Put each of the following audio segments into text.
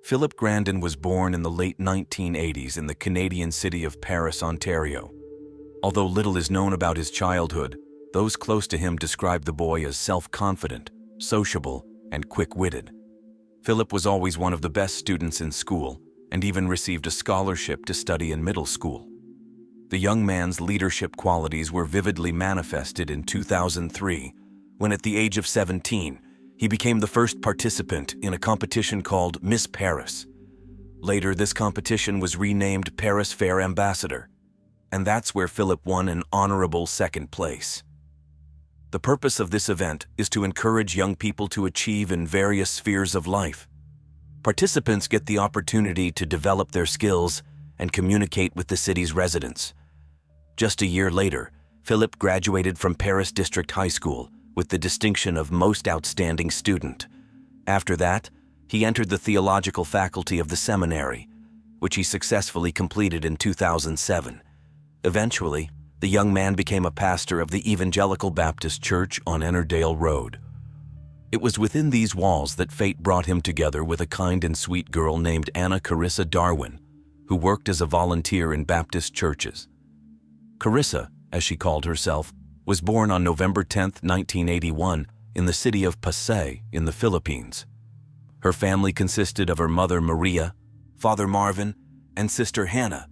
Philip Grandin was born in the late 1980s in the Canadian city of Paris, Ontario. Although little is known about his childhood, those close to him describe the boy as self-confident, sociable, and quick-witted. Philip was always one of the best students in school and even received a scholarship to study in middle school. The young man's leadership qualities were vividly manifested in 2003, when at the age of 17, he became the first participant in a competition called Miss Paris. Later, this competition was renamed Paris Fair Ambassador, and that's where Philip won an honorable second place. The purpose of this event is to encourage young people to achieve in various spheres of life. Participants get the opportunity to develop their skills and communicate with the city's residents. Just a year later, Philip graduated from Paris District High School with the distinction of Most Outstanding Student. After that, he entered the theological faculty of the seminary, which he successfully completed in 2007. Eventually, the young man became a pastor of the Evangelical Baptist Church on Ennerdale Road. It was within these walls that fate brought him together with a kind and sweet girl named Anna Carissa Darwin, who worked as a volunteer in Baptist churches. Carissa, as she called herself, was born on November 10, 1981, in the city of Pasay in the Philippines. Her family consisted of her mother Maria, father Marvin, and sister Hannah.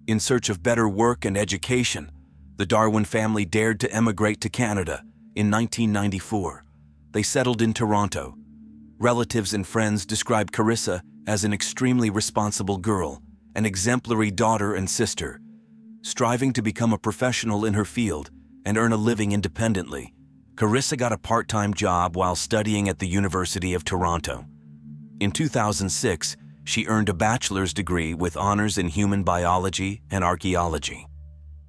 In search of better work and education, the Darwin family dared to emigrate to Canada in 1994. They settled in Toronto. Relatives and friends described Carissa as an extremely responsible girl, an exemplary daughter and sister, striving to become a professional in her field and earn a living independently. Carissa got a part-time job while studying at the University of Toronto. In 2006, she earned a bachelor's degree with honors in human biology and archaeology.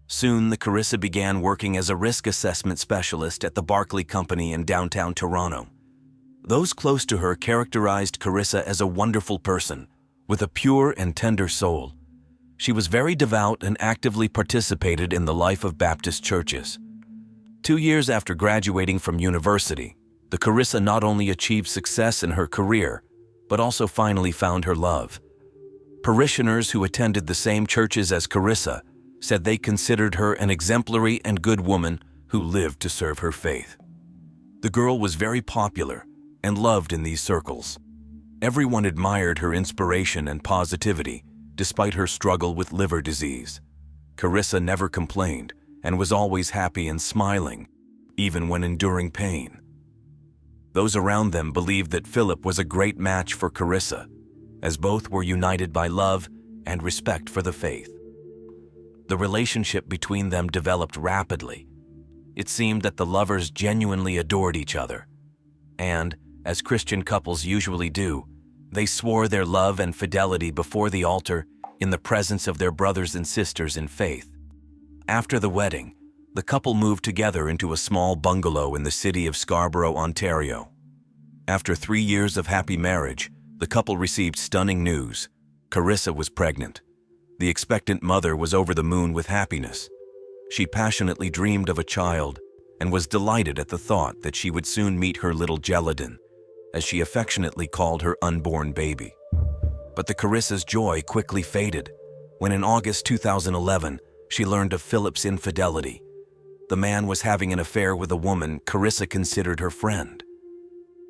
Soon, the Carissa began working as a risk assessment specialist at the Barclay Company in downtown Toronto. Those close to her characterized Carissa as a wonderful person, with a pure and tender soul. She was very devout and actively participated in the life of Baptist churches. 2 years after graduating from university, the Carissa not only achieved success in her career, but also finally found her love. Parishioners who attended the same churches as Carissa said they considered her an exemplary and good woman who lived to serve her faith. The girl was very popular and loved in these circles. Everyone admired her inspiration and positivity, despite her struggle with liver disease. Carissa never complained and was always happy and smiling, even when enduring pain. Those around them believed that Philip was a great match for Carissa, as both were united by love and respect for the faith. The relationship between them developed rapidly. It seemed that the lovers genuinely adored each other, and, as Christian couples usually do, they swore their love and fidelity before the altar in the presence of their brothers and sisters in faith. After the wedding, the couple moved together into a small bungalow in the city of Scarborough, Ontario. After 3 years of happy marriage, the couple received stunning news. Carissa was pregnant. The expectant mother was over the moon with happiness. She passionately dreamed of a child and was delighted at the thought that she would soon meet her little Geladin, as she affectionately called her unborn baby. But the Carissa's joy quickly faded when in August 2011, she learned of Philip's infidelity. The man was having an affair with a woman Carissa considered her friend.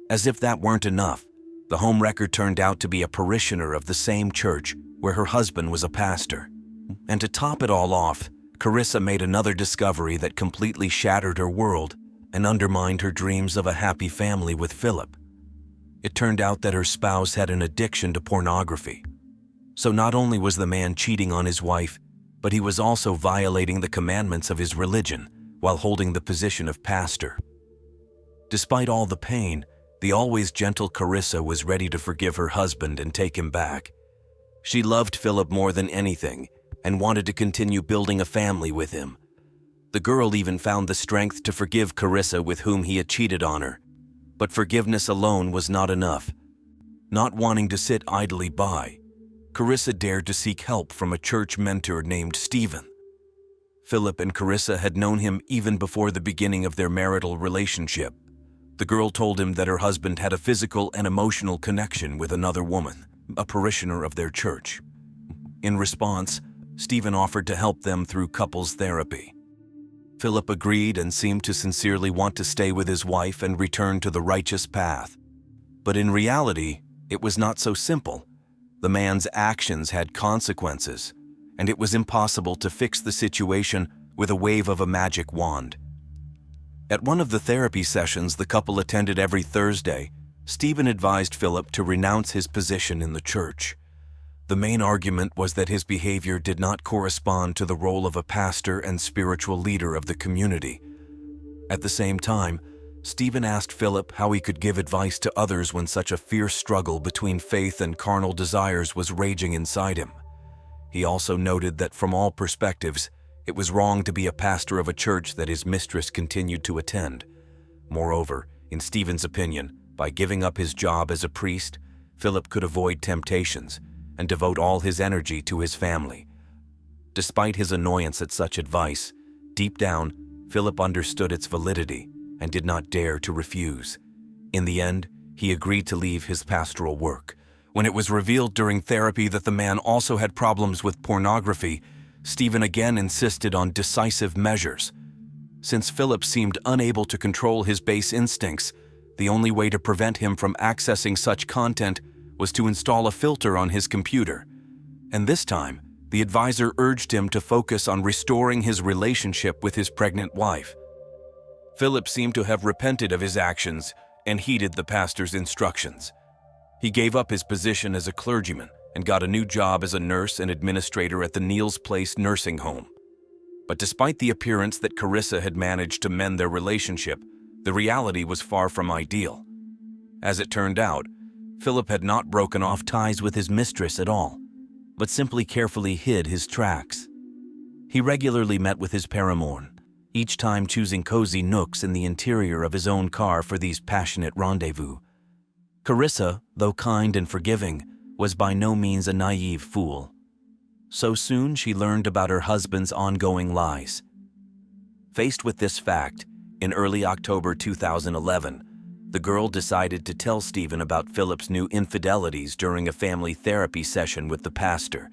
As if that weren't enough, the homewrecker turned out to be a parishioner of the same church where her husband was a pastor. And to top it all off, Carissa made another discovery that completely shattered her world and undermined her dreams of a happy family with Philip. It turned out that her spouse had an addiction to pornography. So not only was the man cheating on his wife, but he was also violating the commandments of his religion while holding the position of pastor. Despite all the pain, the always gentle Carissa was ready to forgive her husband and take him back. She loved Philip more than anything and wanted to continue building a family with him. The girl even found the strength to forgive Carissa, with whom he had cheated on her. But forgiveness alone was not enough. Not wanting to sit idly by, Carissa dared to seek help from a church mentor named Stephen. Philip and Carissa had known him even before the beginning of their marital relationship. The girl told him that her husband had a physical and emotional connection with another woman, a parishioner of their church. In response, Stephen offered to help them through couples therapy. Philip agreed and seemed to sincerely want to stay with his wife and return to the righteous path. But in reality, it was not so simple. The man's actions had consequences, and it was impossible to fix the situation with a wave of a magic wand. At one of the therapy sessions the couple attended every Thursday, Stephen advised Philip to renounce his position in the church. The main argument was that his behavior did not correspond to the role of a pastor and spiritual leader of the community. At the same time, Stephen asked Philip how he could give advice to others when such a fierce struggle between faith and carnal desires was raging inside him. He also noted that from all perspectives, it was wrong to be a pastor of a church that his mistress continued to attend. Moreover, in Stephen's opinion, by giving up his job as a priest, Philip could avoid temptations and devote all his energy to his family. Despite his annoyance at such advice, deep down, Philip understood its validity and did not dare to refuse. In the end, he agreed to leave his pastoral work. When it was revealed during therapy that the man also had problems with pornography, Stephen again insisted on decisive measures. Since Philip seemed unable to control his base instincts, the only way to prevent him from accessing such content was to install a filter on his computer. And this time, the advisor urged him to focus on restoring his relationship with his pregnant wife. Philip seemed to have repented of his actions and heeded the pastor's instructions. He gave up his position as a clergyman and got a new job as a nurse and administrator at the Neal's Place nursing home. But despite the appearance that Carissa had managed to mend their relationship, the reality was far from ideal. As it turned out, Philip had not broken off ties with his mistress at all, but simply carefully hid his tracks. He regularly met with his paramour, each time choosing cozy nooks in the interior of his own car for these passionate rendezvous. Carissa, though kind and forgiving, was by no means a naive fool. So soon she learned about her husband's ongoing lies. Faced with this fact, in early October 2011, the girl decided to tell Stephen about Philip's new infidelities during a family therapy session with the pastor.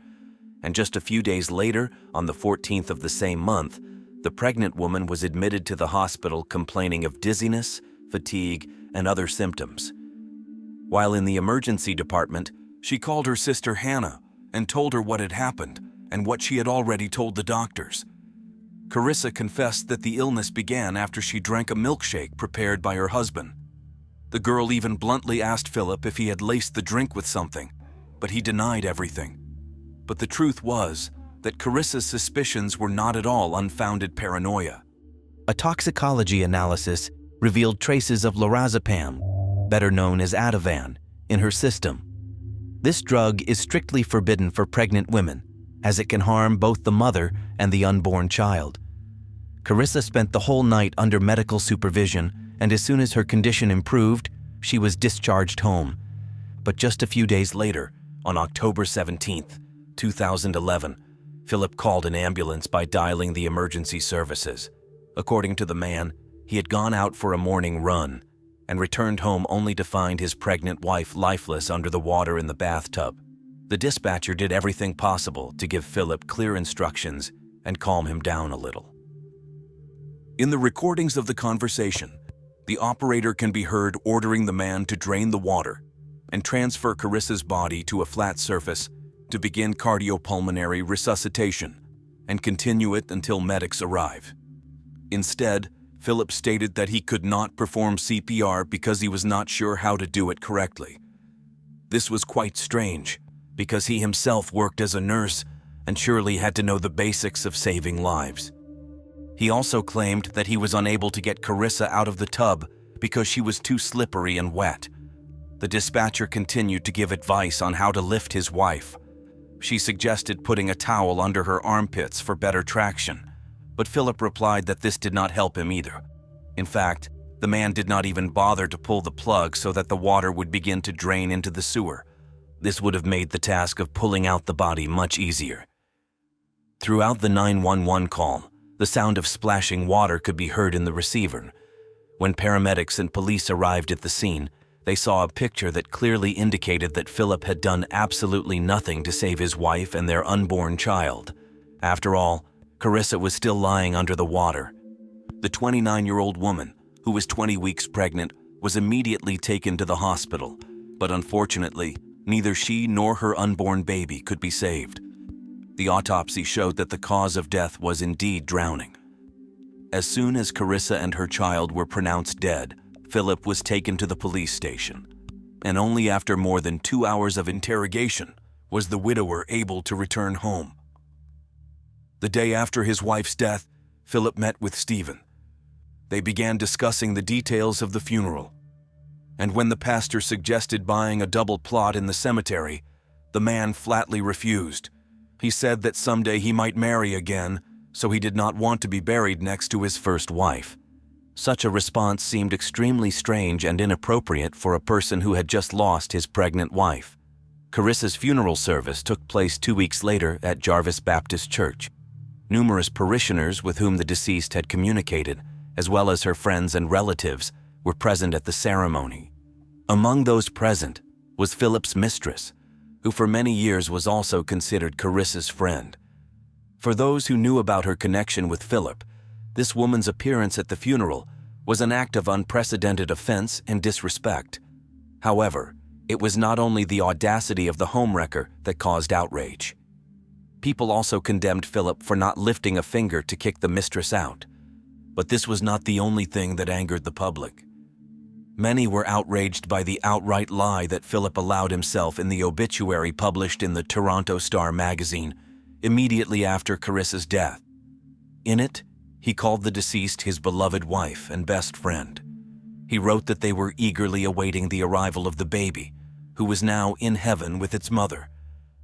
And just a few days later, on the 14th of the same month, the pregnant woman was admitted to the hospital complaining of dizziness, fatigue, and other symptoms. While in the emergency department, she called her sister Hannah and told her what had happened and what she had already told the doctors. Carissa confessed that the illness began after she drank a milkshake prepared by her husband. The girl even bluntly asked Philip if he had laced the drink with something, but he denied everything. But the truth was that Carissa's suspicions were not at all unfounded paranoia. A toxicology analysis revealed traces of lorazepam, better known as Ativan, in her system. This drug is strictly forbidden for pregnant women, as it can harm both the mother and the unborn child. Carissa spent the whole night under medical supervision, and as soon as her condition improved, she was discharged home. But just a few days later, on October 17th, 2011, Philip called an ambulance by dialing the emergency services. According to the man, he had gone out for a morning run and returned home only to find his pregnant wife lifeless under the water in the bathtub. The dispatcher did everything possible to give Philip clear instructions and calm him down a little. In the recordings of the conversation, the operator can be heard ordering the man to drain the water and transfer Carissa's body to a flat surface to begin cardiopulmonary resuscitation and continue it until medics arrive. Instead, Philip stated that he could not perform CPR because he was not sure how to do it correctly. This was quite strange, because he himself worked as a nurse and surely had to know the basics of saving lives. He also claimed that he was unable to get Carissa out of the tub because she was too slippery and wet. The dispatcher continued to give advice on how to lift his wife. She suggested putting a towel under her armpits for better traction, but Philip replied that this did not help him either. In fact, the man did not even bother to pull the plug so that the water would begin to drain into the sewer. This would have made the task of pulling out the body much easier. Throughout the 911 call, the sound of splashing water could be heard in the receiver. When paramedics and police arrived at the scene, they saw a picture that clearly indicated that Philip had done absolutely nothing to save his wife and their unborn child. After all, Carissa was still lying under the water. The 29-year-old woman, who was 20 weeks pregnant, was immediately taken to the hospital, but unfortunately, neither she nor her unborn baby could be saved. The autopsy showed that the cause of death was indeed drowning. As soon as Carissa and her child were pronounced dead, Philip was taken to the police station, and only after more than 2 hours of interrogation was the widower able to return home. The day after his wife's death, Philip met with Stephen. They began discussing the details of the funeral, and when the pastor suggested buying a double plot in the cemetery, the man flatly refused. He said that someday he might marry again, so he did not want to be buried next to his first wife. Such a response seemed extremely strange and inappropriate for a person who had just lost his pregnant wife. Carissa's funeral service took place 2 weeks later at Jarvis Baptist Church. Numerous parishioners with whom the deceased had communicated, as well as her friends and relatives, were present at the ceremony. Among those present was Philip's mistress, who for many years was also considered Carissa's friend. For those who knew about her connection with Philip, this woman's appearance at the funeral was an act of unprecedented offense and disrespect. However, it was not only the audacity of the homewrecker that caused outrage. People also condemned Philip for not lifting a finger to kick the mistress out. But this was not the only thing that angered the public. Many were outraged by the outright lie that Philip allowed himself in the obituary published in the Toronto Star magazine immediately after Carissa's death. In it, he called the deceased his beloved wife and best friend. He wrote that they were eagerly awaiting the arrival of the baby, who was now in heaven with its mother.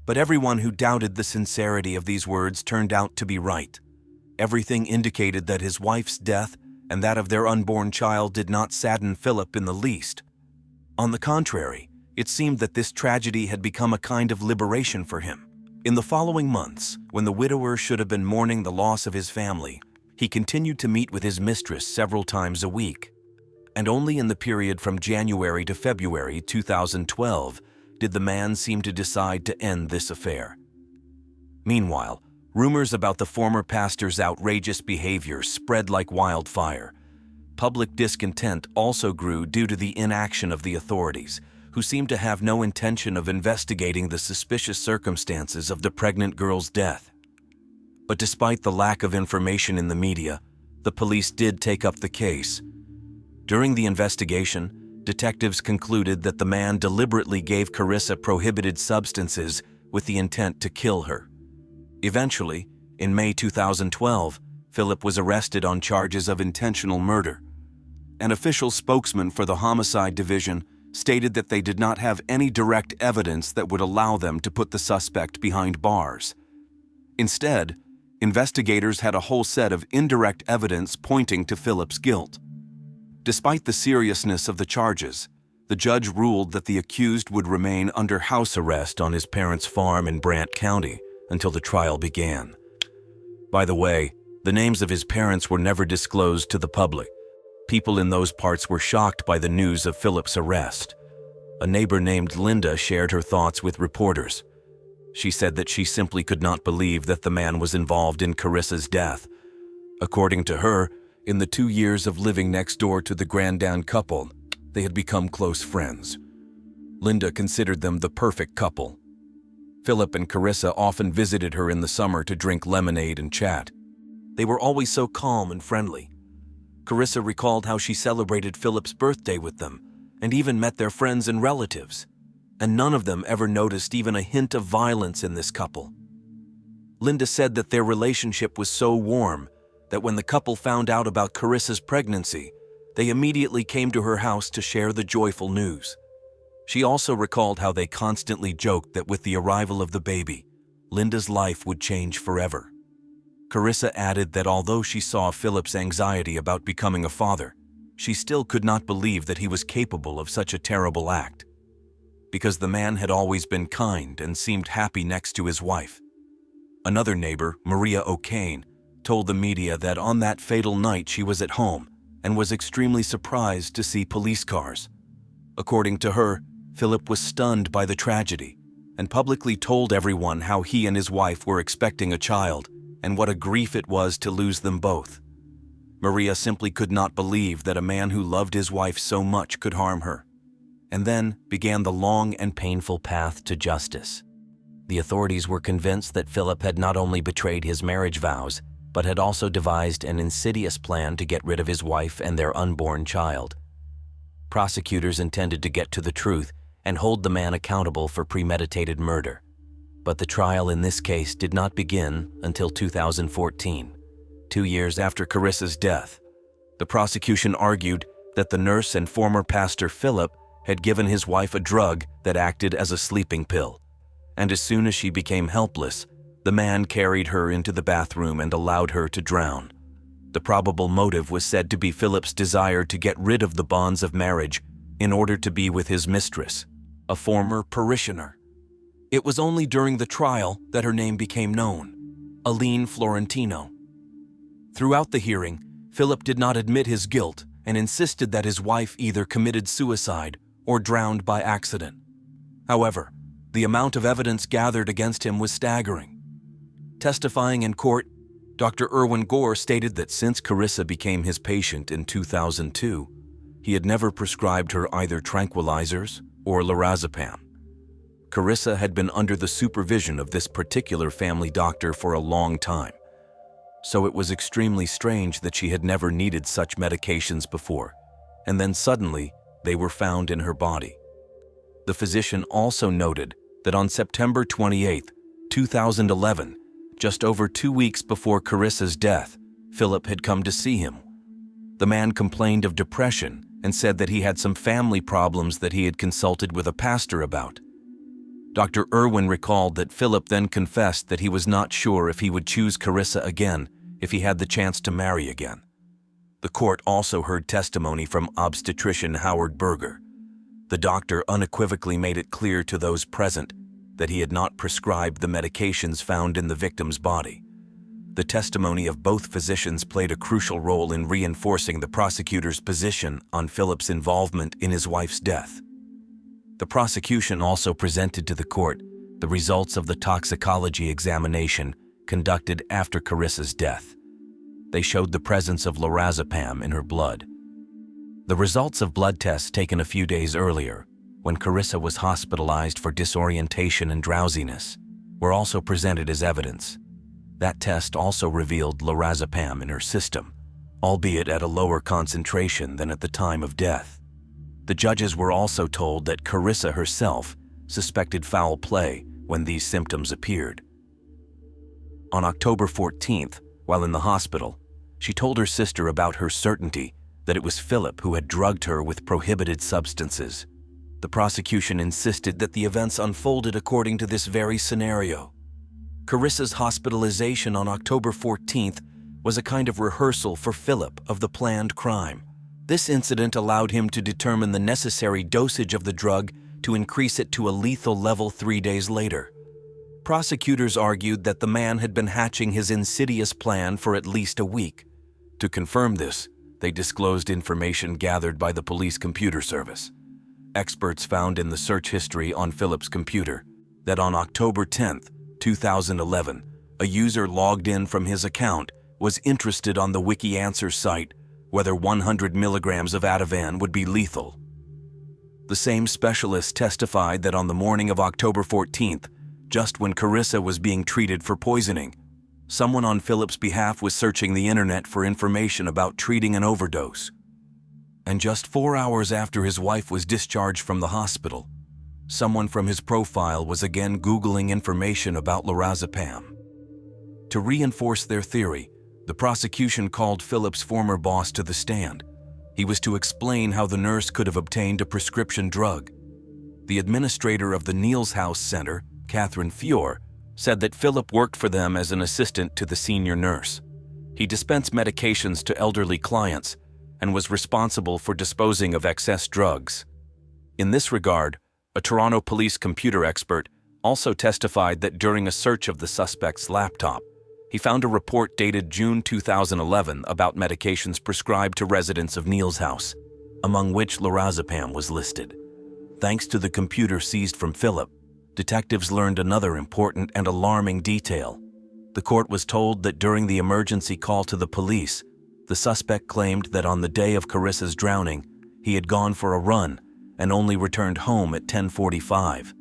But everyone who doubted the sincerity of these words turned out to be right. Everything indicated that his wife's death and that of their unborn child did not sadden Philip in the least. On the contrary, it seemed that this tragedy had become a kind of liberation for him. In the following months, when the widower should have been mourning the loss of his family, he continued to meet with his mistress several times a week. And only in the period from January to February 2012 did the man seem to decide to end this affair. Meanwhile, rumors about the former pastor's outrageous behavior spread like wildfire. Public discontent also grew due to the inaction of the authorities, who seemed to have no intention of investigating the suspicious circumstances of the pregnant girl's death. But despite the lack of information in the media, the police did take up the case. During the investigation, detectives concluded that the man deliberately gave Carissa prohibited substances with the intent to kill her. Eventually, in May 2012, Philip was arrested on charges of intentional murder. An official spokesman for the Homicide Division stated that they did not have any direct evidence that would allow them to put the suspect behind bars. Instead, investigators had a whole set of indirect evidence pointing to Philip's guilt. Despite the seriousness of the charges, the judge ruled that the accused would remain under house arrest on his parents' farm in Brant County until the trial began. By the way, the names of his parents were never disclosed to the public. People in those parts were shocked by the news of Philip's arrest. A neighbor named Linda shared her thoughts with reporters. She said that she simply could not believe that the man was involved in Carissa's death. According to her, in the 2 years of living next door to the Grandin couple, they had become close friends. Linda considered them the perfect couple. Philip and Carissa often visited her in the summer to drink lemonade and chat. They were always so calm and friendly. Carissa recalled how she celebrated Philip's birthday with them and even met their friends and relatives, and none of them ever noticed even a hint of violence in this couple. Linda said that their relationship was so warm that when the couple found out about Carissa's pregnancy, they immediately came to her house to share the joyful news. She also recalled how they constantly joked that with the arrival of the baby, Linda's life would change forever. Carissa added that although she saw Philip's anxiety about becoming a father, she still could not believe that he was capable of such a terrible act, because the man had always been kind and seemed happy next to his wife. Another neighbor, Maria O'Kane, told the media that on that fatal night she was at home and was extremely surprised to see police cars. According to her, Philip was stunned by the tragedy and publicly told everyone how he and his wife were expecting a child and what a grief it was to lose them both. Maria simply could not believe that a man who loved his wife so much could harm her. And then began the long and painful path to justice. The authorities were convinced that Philip had not only betrayed his marriage vows, but had also devised an insidious plan to get rid of his wife and their unborn child. Prosecutors intended to get to the truth and hold the man accountable for premeditated murder. But the trial in this case did not begin until 2014, 2 years after Carissa's death. The prosecution argued that the nurse and former pastor Philip had given his wife a drug that acted as a sleeping pill, and as soon as she became helpless, the man carried her into the bathroom and allowed her to drown. The probable motive was said to be Philip's desire to get rid of the bonds of marriage in order to be with his mistress, a former parishioner. It was only during the trial that her name became known, Aline Florentino. Throughout the hearing, Philip did not admit his guilt and insisted that his wife either committed suicide or drowned by accident. However, the amount of evidence gathered against him was staggering. Testifying in court, Dr. Irwin Gore stated that since Carissa became his patient in 2002, he had never prescribed her either tranquilizers or lorazepam. Carissa had been under the supervision of this particular family doctor for a long time, so it was extremely strange that she had never needed such medications before, and then suddenly they were found in her body. The physician also noted that on September 28, 2011, just over 2 weeks before Carissa's death, Philip had come to see him. The man complained of depression and said that he had some family problems that he had consulted with a pastor about. Dr. Irwin recalled that Philip then confessed that he was not sure if he would choose Carissa again if he had the chance to marry again. The court also heard testimony from obstetrician Howard Berger. The doctor unequivocally made it clear to those present that he had not prescribed the medications found in the victim's body. The testimony of both physicians played a crucial role in reinforcing the prosecutor's position on Philip's involvement in his wife's death. The prosecution also presented to the court the results of the toxicology examination conducted after Carissa's death. They showed the presence of lorazepam in her blood. The results of blood tests taken a few days earlier, when Carissa was hospitalized for disorientation and drowsiness, were also presented as evidence. That test also revealed lorazepam in her system, albeit at a lower concentration than at the time of death. The judges were also told that Carissa herself suspected foul play when these symptoms appeared. On October 14th, while in the hospital, she told her sister about her certainty that it was Philip who had drugged her with prohibited substances. The prosecution insisted that the events unfolded according to this very scenario. Carissa's hospitalization on October 14th was a kind of rehearsal for Philip of the planned crime. This incident allowed him to determine the necessary dosage of the drug to increase it to a lethal level 3 days later. Prosecutors argued that the man had been hatching his insidious plan for at least a week. To confirm this, they disclosed information gathered by the police computer service. Experts found in the search history on Philip's computer that on October 10, 2011, a user logged in from his account was interested on the WikiAnswers site whether 100 milligrams of Ativan would be lethal. The same specialist testified that on the morning of October 14th, just when Carissa was being treated for poisoning, someone on Philip's behalf was searching the internet for information about treating an overdose. And just 4 hours after his wife was discharged from the hospital, someone from his profile was again Googling information about lorazepam. To reinforce their theory, the prosecution called Philip's former boss to the stand. He was to explain how the nurse could have obtained a prescription drug. The administrator of the Niels House Center, Catherine Fior, said that Philip worked for them as an assistant to the senior nurse. He dispensed medications to elderly clients and was responsible for disposing of excess drugs. In this regard, a Toronto police computer expert also testified that during a search of the suspect's laptop, he found a report dated June 2011 about medications prescribed to residents of Neil's house, among which lorazepam was listed. Thanks to the computer seized from Philip, detectives learned another important and alarming detail. The court was told that during the emergency call to the police, the suspect claimed that on the day of Carissa's drowning, he had gone for a run and only returned home at 10:45.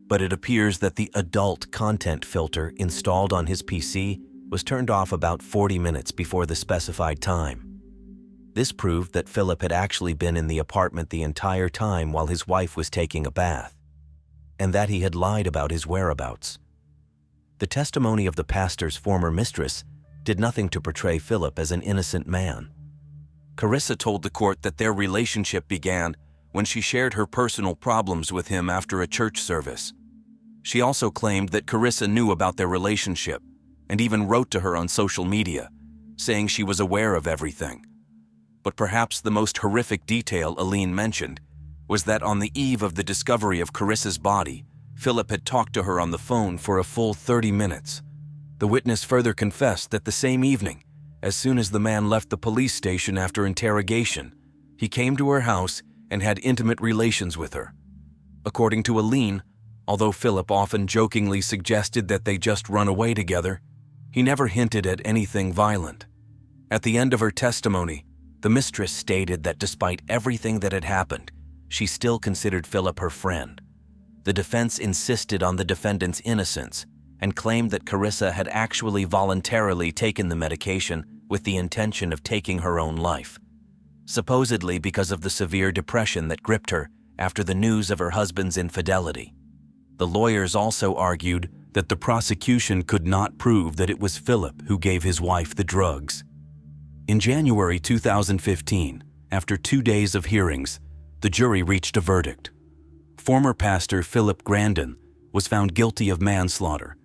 But it appears that the adult content filter installed on his PC was turned off about 40 minutes before the specified time. This proved that Philip had actually been in the apartment the entire time while his wife was taking a bath, and that he had lied about his whereabouts. The testimony of the pastor's former mistress did nothing to portray Philip as an innocent man. Carissa told the court that their relationship began when she shared her personal problems with him after a church service. She also claimed that Carissa knew about their relationship and even wrote to her on social media, saying she was aware of everything. But perhaps the most horrific detail Aline mentioned was that on the eve of the discovery of Carissa's body, Philip had talked to her on the phone for a full 30 minutes. The witness further confessed that the same evening, as soon as the man left the police station after interrogation, he came to her house and had intimate relations with her. According to Aline, although Philip often jokingly suggested that they just run away together, he never hinted at anything violent. At the end of her testimony, the mistress stated that despite everything that had happened, she still considered Philip her friend. The defense insisted on the defendant's innocence and claimed that Carissa had actually voluntarily taken the medication with the intention of taking her own life, supposedly because of the severe depression that gripped her after the news of her husband's infidelity. The lawyers also argued that the prosecution could not prove that it was Philip who gave his wife the drugs. In January 2015, after 2 days of hearings, the jury reached a verdict. Former pastor Philip Grandin was found guilty of manslaughter.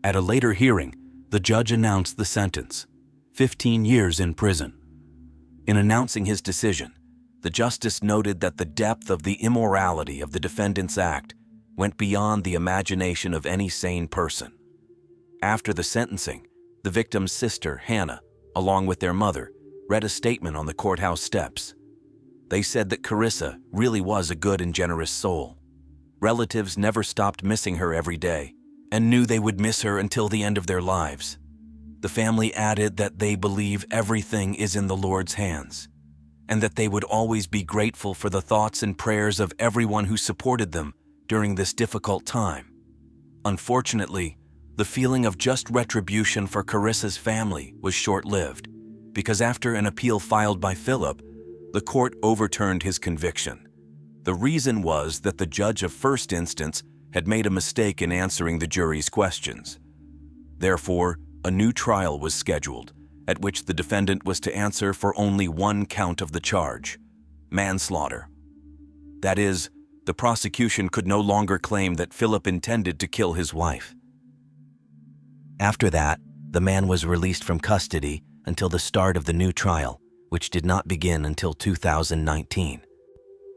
At a later hearing, the judge announced the sentence, 15 years in prison. In announcing his decision, the justice noted that the depth of the immorality of the defendant's act went beyond the imagination of any sane person. After the sentencing, the victim's sister, Hannah, along with their mother, read a statement on the courthouse steps. They said that Carissa really was a good and generous soul. Relatives never stopped missing her every day and knew they would miss her until the end of their lives. The family added that they believe everything is in the Lord's hands and that they would always be grateful for the thoughts and prayers of everyone who supported them during this difficult time. Unfortunately, the feeling of just retribution for Carissa's family was short-lived because after an appeal filed by Philip, the court overturned his conviction. The reason was that the judge of first instance had made a mistake in answering the jury's questions. Therefore, a new trial was scheduled, at which the defendant was to answer for only one count of the charge, manslaughter. That is, the prosecution could no longer claim that Philip intended to kill his wife. After that, the man was released from custody until the start of the new trial, which did not begin until 2019.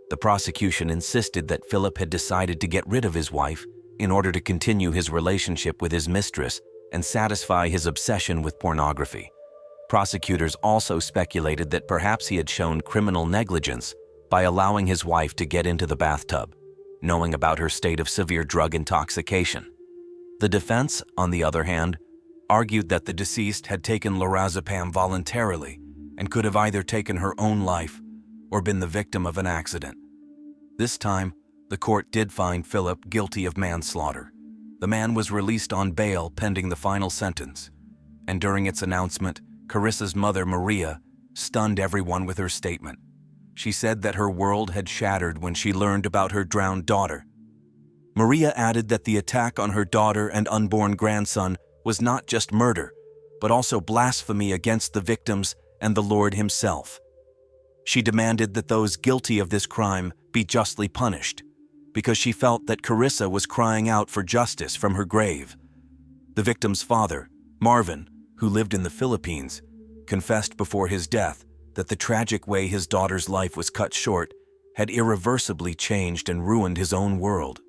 The prosecution insisted that Philip had decided to get rid of his wife in order to continue his relationship with his mistress and satisfy his obsession with pornography. Prosecutors also speculated that perhaps he had shown criminal negligence by allowing his wife to get into the bathtub, knowing about her state of severe drug intoxication. The defense, on the other hand, argued that the deceased had taken lorazepam voluntarily and could have either taken her own life or been the victim of an accident. This time, the court did find Philip guilty of manslaughter. The man was released on bail pending the final sentence, and during its announcement, Carissa's mother, Maria, stunned everyone with her statement. She said that her world had shattered when she learned about her drowned daughter. Maria added that the attack on her daughter and unborn grandson was not just murder, but also blasphemy against the victims and the Lord himself. She demanded that those guilty of this crime be justly punished, because she felt that Carissa was crying out for justice from her grave. The victim's father, Marvin, who lived in the Philippines, confessed before his death that the tragic way his daughter's life was cut short had irreversibly changed and ruined his own world.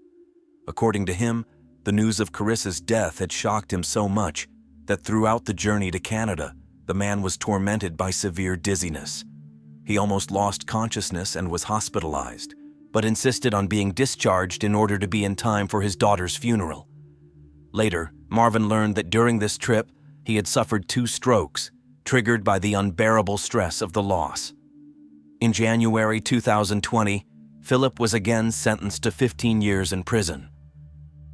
According to him, the news of Carissa's death had shocked him so much that throughout the journey to Canada, the man was tormented by severe dizziness. He almost lost consciousness and was hospitalized, but insisted on being discharged in order to be in time for his daughter's funeral. Later, Marvin learned that during this trip, he had suffered 2 strokes, triggered by the unbearable stress of the loss. In January 2020, Philip was again sentenced to 15 years in prison.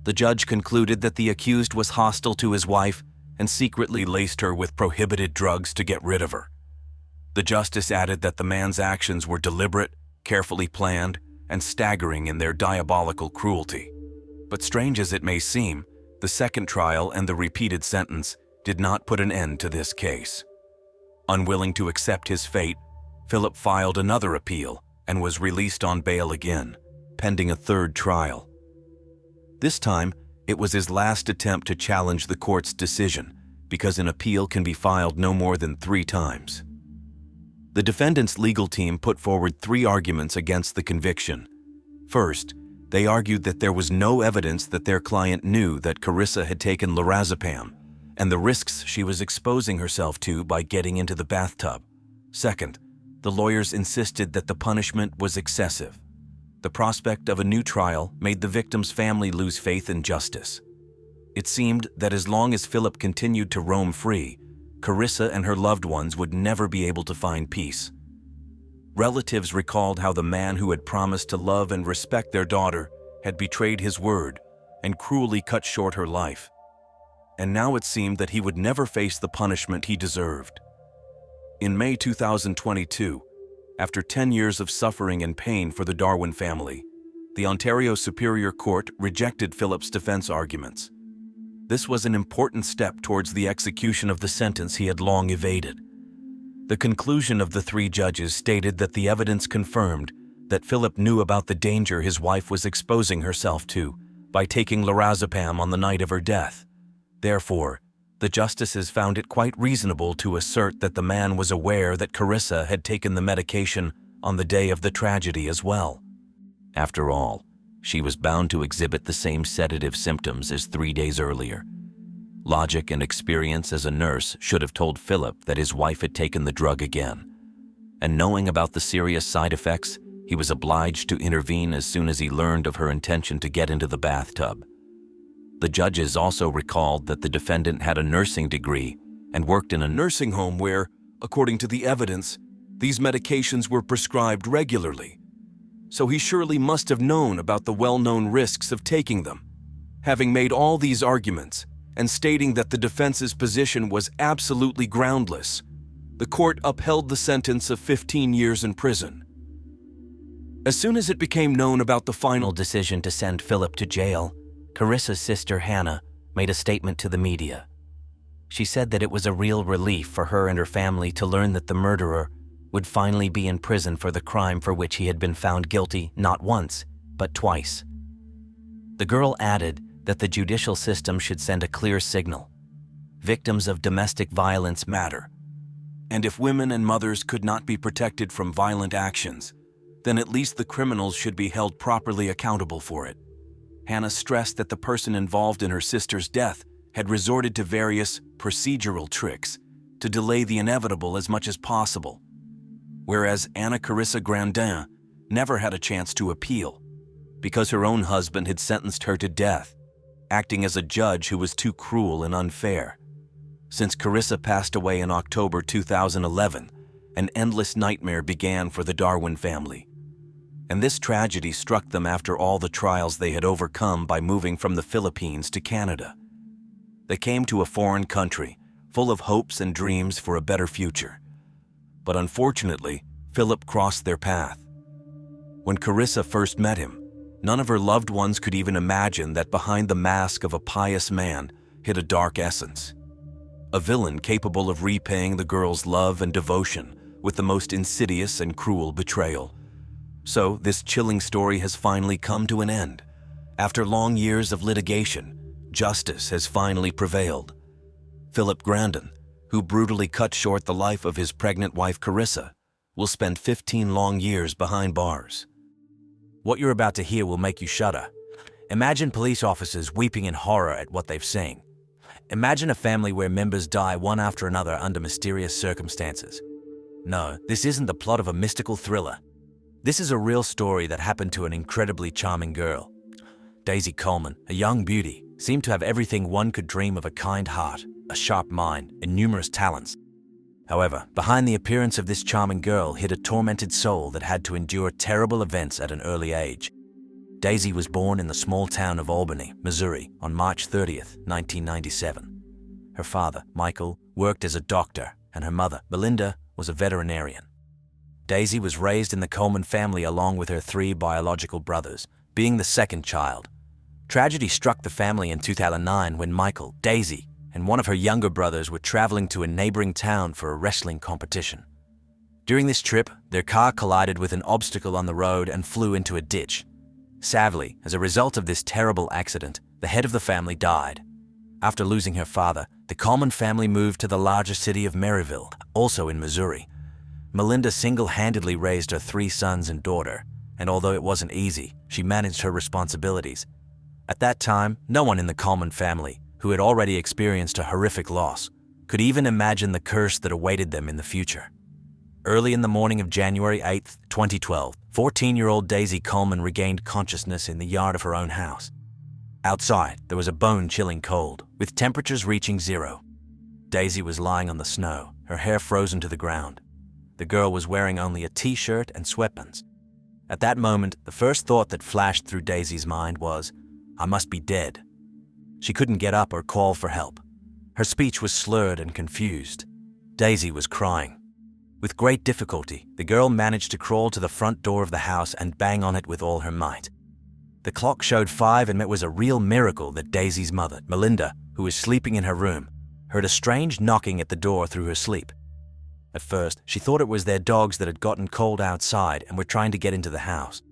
The judge concluded that the accused was hostile to his wife and secretly laced her with prohibited drugs to get rid of her. The justice added that the man's actions were deliberate, carefully planned, and staggering in their diabolical cruelty. But strange as it may seem, the second trial and the repeated sentence did not put an end to this case. Unwilling to accept his fate, Philip filed another appeal and was released on bail again, pending a third trial. This time, it was his last attempt to challenge the court's decision, because an appeal can be filed no more than 3 times. The defendant's legal team put forward 3 arguments against the conviction. First, they argued that there was no evidence that their client knew that Carissa had taken lorazepam and the risks she was exposing herself to by getting into the bathtub. Second, the lawyers insisted that the punishment was excessive. The prospect of a new trial made the victim's family lose faith in justice. It seemed that as long as Philip continued to roam free, Carissa and her loved ones would never be able to find peace. Relatives recalled how the man who had promised to love and respect their daughter had betrayed his word and cruelly cut short her life. And now it seemed that he would never face the punishment he deserved. In May 2022, after 10 years of suffering and pain for the Darwin family, the Ontario Superior Court rejected Philip's defense arguments. This was an important step towards the execution of the sentence he had long evaded. The conclusion of the 3 judges stated that the evidence confirmed that Philip knew about the danger his wife was exposing herself to by taking lorazepam on the night of her death. Therefore, the justices found it quite reasonable to assert that the man was aware that Carissa had taken the medication on the day of the tragedy as well. After all, she was bound to exhibit the same sedative symptoms as 3 days earlier. Logic and experience as a nurse should have told Philip that his wife had taken the drug again. And knowing about the serious side effects, he was obliged to intervene as soon as he learned of her intention to get into the bathtub. The judges also recalled that the defendant had a nursing degree and worked in a nursing home where, according to the evidence, these medications were prescribed regularly. So he surely must have known about the well-known risks of taking them. Having made all these arguments and stating that the defense's position was absolutely groundless, the court upheld the sentence of 15 years in prison. As soon as it became known about the final decision to send Philip to jail, Carissa's sister Hannah made a statement to the media. She said that it was a real relief for her and her family to learn that the murderer would finally be in prison for the crime for which he had been found guilty not once, but twice. The girl added that the judicial system should send a clear signal. Victims of domestic violence matter. And if women and mothers could not be protected from violent actions, then at least the criminals should be held properly accountable for it. Hannah stressed that the person involved in her sister's death had resorted to various procedural tricks to delay the inevitable as much as possible, whereas Anna Carissa Grandin never had a chance to appeal because her own husband had sentenced her to death, acting as a judge who was too cruel and unfair. Since Carissa passed away in October 2011, an endless nightmare began for the Darwin family. And this tragedy struck them after all the trials they had overcome by moving from the Philippines to Canada. They came to a foreign country, full of hopes and dreams for a better future. But unfortunately, Philip crossed their path. When Carissa first met him, none of her loved ones could even imagine that behind the mask of a pious man hid a dark essence. A villain capable of repaying the girl's love and devotion with the most insidious and cruel betrayal. So, this chilling story has finally come to an end. After long years of litigation, justice has finally prevailed. Philip Grandin, who brutally cut short the life of his pregnant wife Carissa, will spend 15 long years behind bars. What you're about to hear will make you shudder. Imagine police officers weeping in horror at what they've seen. Imagine a family where members die one after another under mysterious circumstances. No, this isn't the plot of a mystical thriller. This is a real story that happened to an incredibly charming girl. Daisy Coleman, a young beauty, seemed to have everything one could dream of: a kind heart, a sharp mind, and numerous talents. However, behind the appearance of this charming girl hid a tormented soul that had to endure terrible events at an early age. Daisy was born in the small town of Albany, Missouri, on March 30th, 1997. Her father, Michael, worked as a doctor, and her mother, Melinda, was a veterinarian. Daisy was raised in the Coleman family along with her 3 biological brothers, being the second child. Tragedy struck the family in 2009 when Michael, Daisy, and one of her younger brothers were traveling to a neighboring town for a wrestling competition. During this trip, their car collided with an obstacle on the road and flew into a ditch. Sadly, as a result of this terrible accident, the head of the family died. After losing her father, the Coleman family moved to the larger city of Maryville, also in Missouri. Melinda single-handedly raised her 3 sons and daughter, and although it wasn't easy, she managed her responsibilities. At that time, no one in the Coleman family, who had already experienced a horrific loss, could even imagine the curse that awaited them in the future. Early in the morning of January 8, 2012, 14-year-old Daisy Coleman regained consciousness in the yard of her own house. Outside, there was a bone-chilling cold, with temperatures reaching 0. Daisy was lying on the snow, her hair frozen to the ground. The girl was wearing only a t-shirt and sweatpants. At that moment, the first thought that flashed through Daisy's mind was, "I must be dead." She couldn't get up or call for help. Her speech was slurred and confused. Daisy was crying. With great difficulty, the girl managed to crawl to the front door of the house and bang on it with all her might. The clock showed 5, and it was a real miracle that Daisy's mother, Melinda, who was sleeping in her room, heard a strange knocking at the door through her sleep. At first, she thought it was their dogs that had gotten cold outside and were trying to get into the house.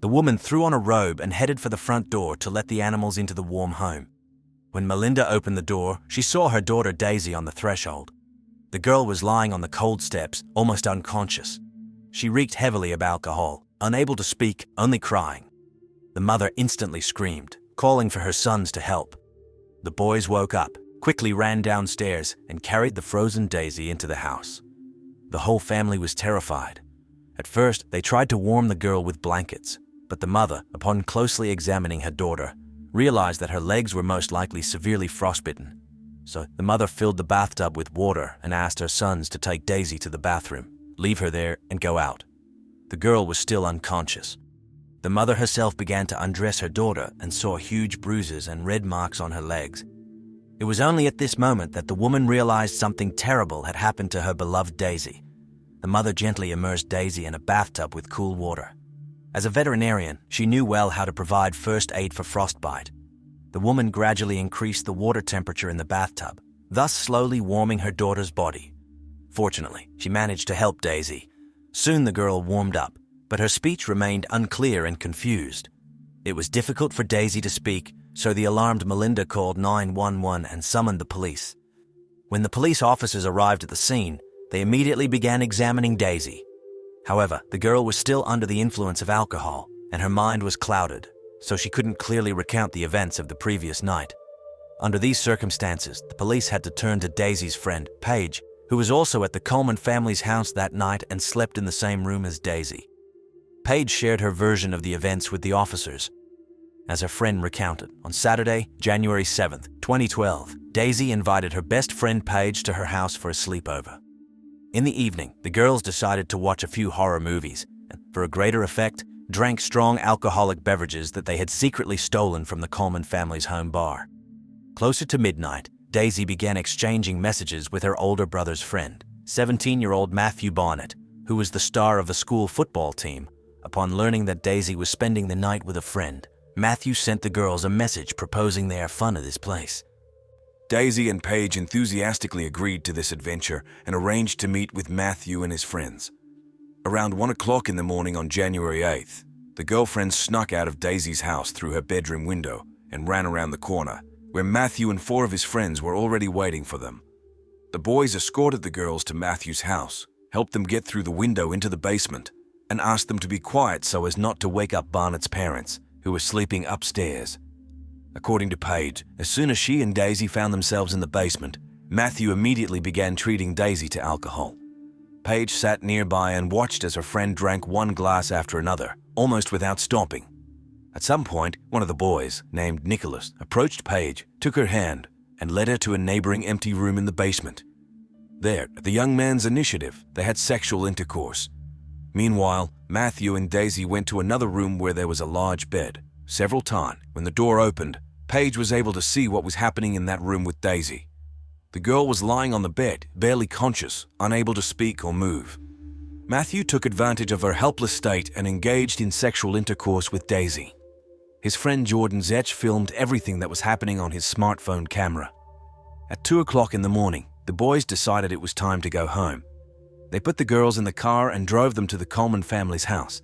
The woman threw on a robe and headed for the front door to let the animals into the warm home. When Melinda opened the door, she saw her daughter Daisy on the threshold. The girl was lying on the cold steps, almost unconscious. She reeked heavily of alcohol, unable to speak, only crying. The mother instantly screamed, calling for her sons to help. The boys woke up, quickly ran downstairs, and carried the frozen Daisy into the house. The whole family was terrified. At first, they tried to warm the girl with blankets, but the mother, upon closely examining her daughter, realized that her legs were most likely severely frostbitten. So the mother filled the bathtub with water and asked her sons to take Daisy to the bathroom, leave her there, and go out. The girl was still unconscious. The mother herself began to undress her daughter and saw huge bruises and red marks on her legs. It was only at this moment that the woman realized something terrible had happened to her beloved Daisy. The mother gently immersed Daisy in a bathtub with cool water. As a veterinarian, she knew well how to provide first aid for frostbite. The woman gradually increased the water temperature in the bathtub, thus slowly warming her daughter's body. Fortunately, she managed to help Daisy. Soon the girl warmed up, but her speech remained unclear and confused. It was difficult for Daisy to speak, so the alarmed Melinda called 911 and summoned the police. When the police officers arrived at the scene, they immediately began examining Daisy. However, the girl was still under the influence of alcohol, and her mind was clouded, so she couldn't clearly recount the events of the previous night. Under these circumstances, the police had to turn to Daisy's friend, Paige, who was also at the Coleman family's house that night and slept in the same room as Daisy. Paige shared her version of the events with the officers. As her friend recounted, on Saturday, January 7th, 2012, Daisy invited her best friend Paige to her house for a sleepover. In the evening, the girls decided to watch a few horror movies, and for a greater effect, drank strong alcoholic beverages that they had secretly stolen from the Coleman family's home bar. Closer to midnight, Daisy began exchanging messages with her older brother's friend, 17-year-old Matthew Bonnet, who was the star of the school football team. Upon learning that Daisy was spending the night with a friend, Matthew sent the girls a message proposing they have fun at his place. Daisy and Paige enthusiastically agreed to this adventure and arranged to meet with Matthew and his friends. Around 1 o'clock in the morning on January 8th, the girlfriends snuck out of Daisy's house through her bedroom window and ran around the corner, where Matthew and 4 of his friends were already waiting for them. The boys escorted the girls to Matthew's house, helped them get through the window into the basement, and asked them to be quiet so as not to wake up Barnett's parents, who were sleeping upstairs. According to Paige, as soon as she and Daisy found themselves in the basement, Matthew immediately began treating Daisy to alcohol. Paige sat nearby and watched as her friend drank one glass after another, almost without stopping. At some point, one of the boys, named Nicholas, approached Paige, took her hand, and led her to a neighboring empty room in the basement. There, at the young man's initiative, they had sexual intercourse. Meanwhile, Matthew and Daisy went to another room where there was a large bed. Several times, when the door opened, Paige was able to see what was happening in that room with Daisy. The girl was lying on the bed, barely conscious, unable to speak or move. Matthew took advantage of her helpless state and engaged in sexual intercourse with Daisy. His friend Jordan Zetch filmed everything that was happening on his smartphone camera. At 2 o'clock in the morning, the boys decided it was time to go home. They put the girls in the car and drove them to the Coleman family's house.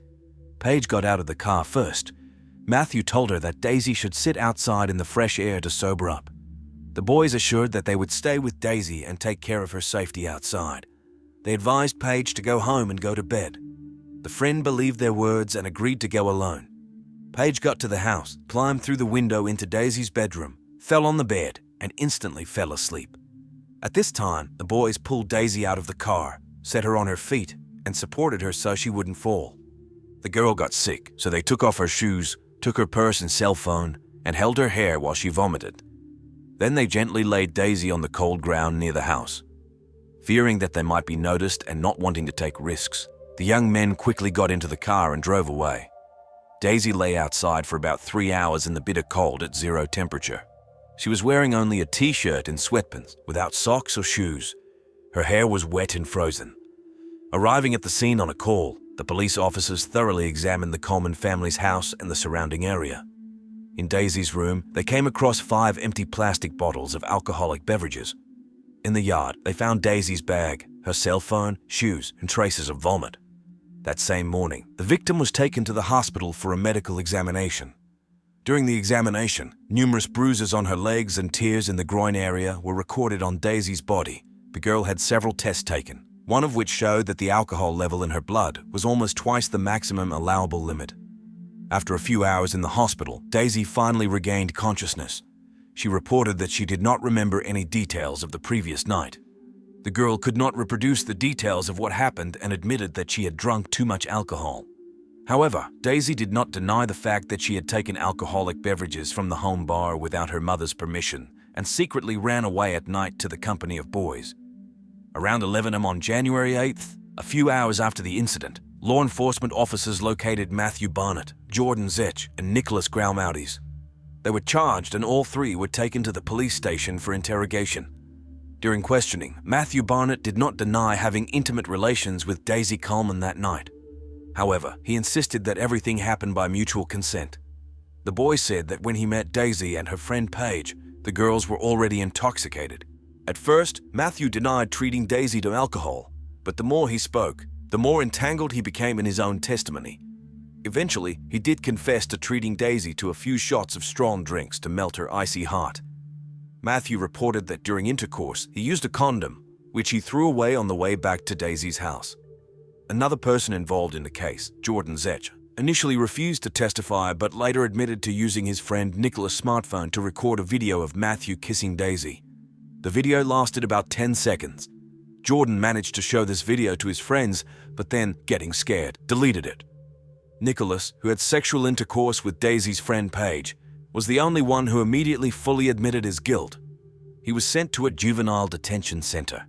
Paige got out of the car first. Matthew told her that Daisy should sit outside in the fresh air to sober up. The boys assured that they would stay with Daisy and take care of her safety outside. They advised Paige to go home and go to bed. The friend believed their words and agreed to go alone. Paige got to the house, climbed through the window into Daisy's bedroom, fell on the bed, and instantly fell asleep. At this time, the boys pulled Daisy out of the car, set her on her feet, and supported her so she wouldn't fall. The girl got sick, so they took off her shoes, took her purse and cell phone, and held her hair while she vomited. Then they gently laid Daisy on the cold ground near the house. Fearing that they might be noticed and not wanting to take risks, the young men quickly got into the car and drove away. Daisy lay outside for about 3 hours in the bitter cold at 0 temperature. She was wearing only a t-shirt and sweatpants, without socks or shoes. Her hair was wet and frozen. Arriving at the scene on a call, the police officers thoroughly examined the Coleman family's house and the surrounding area. In Daisy's room, they came across 5 empty plastic bottles of alcoholic beverages. In the yard, they found Daisy's bag, her cell phone, shoes, and traces of vomit. That same morning, the victim was taken to the hospital for a medical examination. During the examination, numerous bruises on her legs and tears in the groin area were recorded on Daisy's body. The girl had several tests taken, one of which showed that the alcohol level in her blood was almost twice the maximum allowable limit. After a few hours in the hospital, Daisy finally regained consciousness. She reported that she did not remember any details of the previous night. The girl could not reproduce the details of what happened and admitted that she had drunk too much alcohol. However, Daisy did not deny the fact that she had taken alcoholic beverages from the home bar without her mother's permission and secretly ran away at night to the company of boys. Around 11 a.m. on January 8th, a few hours after the incident, law enforcement officers located Matthew Barnett, Jordan Zetch, and Nicholas Graumaudis. They were charged and all 3 were taken to the police station for interrogation. During questioning, Matthew Barnett did not deny having intimate relations with Daisy Coleman that night. However, he insisted that everything happened by mutual consent. The boy said that when he met Daisy and her friend Paige, the girls were already intoxicated. At first, Matthew denied treating Daisy to alcohol, but the more he spoke, the more entangled he became in his own testimony. Eventually, he did confess to treating Daisy to a few shots of strong drinks to melt her icy heart. Matthew reported that during intercourse, he used a condom, which he threw away on the way back to Daisy's house. Another person involved in the case, Jordan Zetch, initially refused to testify but later admitted to using his friend Nicholas' smartphone to record a video of Matthew kissing Daisy. The video lasted about 10 seconds. Jordan managed to show this video to his friends, but then, getting scared, deleted it. Nicholas, who had sexual intercourse with Daisy's friend Paige, was the only one who immediately fully admitted his guilt. He was sent to a juvenile detention center.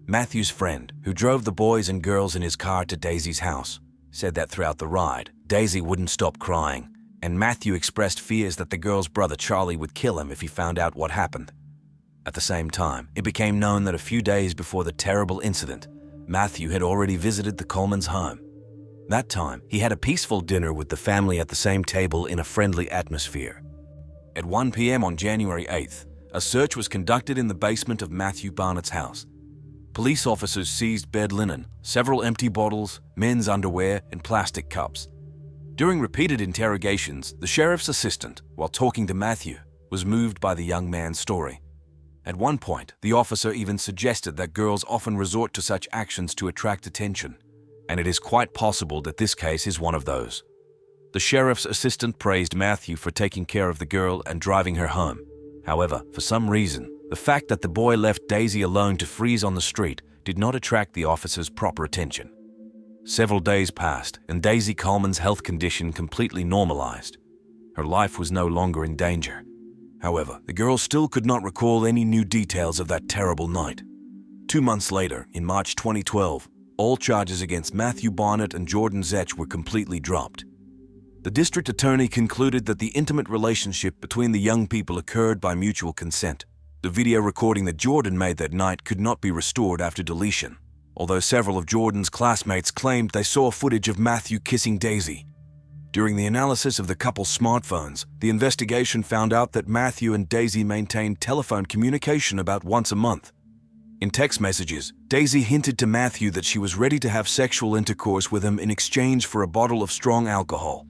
Matthew's friend, who drove the boys and girls in his car to Daisy's house, said that throughout the ride, Daisy wouldn't stop crying, and Matthew expressed fears that the girl's brother Charlie would kill him if he found out what happened. At the same time, it became known that a few days before the terrible incident, Matthew had already visited the Coleman's home. That time, he had a peaceful dinner with the family at the same table in a friendly atmosphere. At 1 p.m. on January 8th, a search was conducted in the basement of Matthew Barnett's house. Police officers seized bed linen, several empty bottles, men's underwear, and plastic cups. During repeated interrogations, the sheriff's assistant, while talking to Matthew, was moved by the young man's story. At one point, the officer even suggested that girls often resort to such actions to attract attention, and it is quite possible that this case is one of those. The sheriff's assistant praised Matthew for taking care of the girl and driving her home. However, for some reason, the fact that the boy left Daisy alone to freeze on the street did not attract the officer's proper attention. Several days passed, and Daisy Coleman's health condition completely normalized. Her life was no longer in danger. However, the girl still could not recall any new details of that terrible night. 2 months later, in March 2012, all charges against Matthew Barnett and Jordan Zetch were completely dropped. The district attorney concluded that the intimate relationship between the young people occurred by mutual consent. The video recording that Jordan made that night could not be restored after deletion, although several of Jordan's classmates claimed they saw footage of Matthew kissing Daisy. During the analysis of the couple's smartphones, the investigation found out that Matthew and Daisy maintained telephone communication about once a month. In text messages, Daisy hinted to Matthew that she was ready to have sexual intercourse with him in exchange for a bottle of strong alcohol.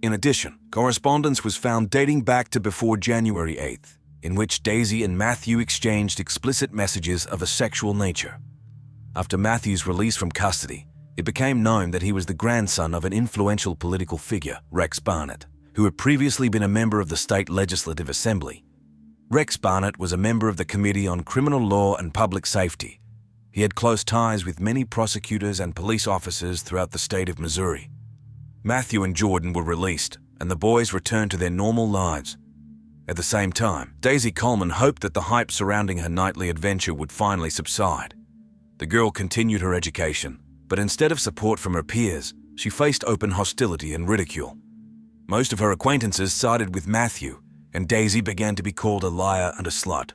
In addition, correspondence was found dating back to before January 8th, in which Daisy and Matthew exchanged explicit messages of a sexual nature. After Matthew's release from custody, it became known that he was the grandson of an influential political figure, Rex Barnett, who had previously been a member of the state legislative assembly. Rex Barnett was a member of the Committee on Criminal Law and Public Safety. He had close ties with many prosecutors and police officers throughout the state of Missouri. Matthew and Jordan were released, and the boys returned to their normal lives. At the same time, Daisy Coleman hoped that the hype surrounding her nightly adventure would finally subside. The girl continued her education, but instead of support from her peers, she faced open hostility and ridicule. Most of her acquaintances sided with Matthew, and Daisy began to be called a liar and a slut.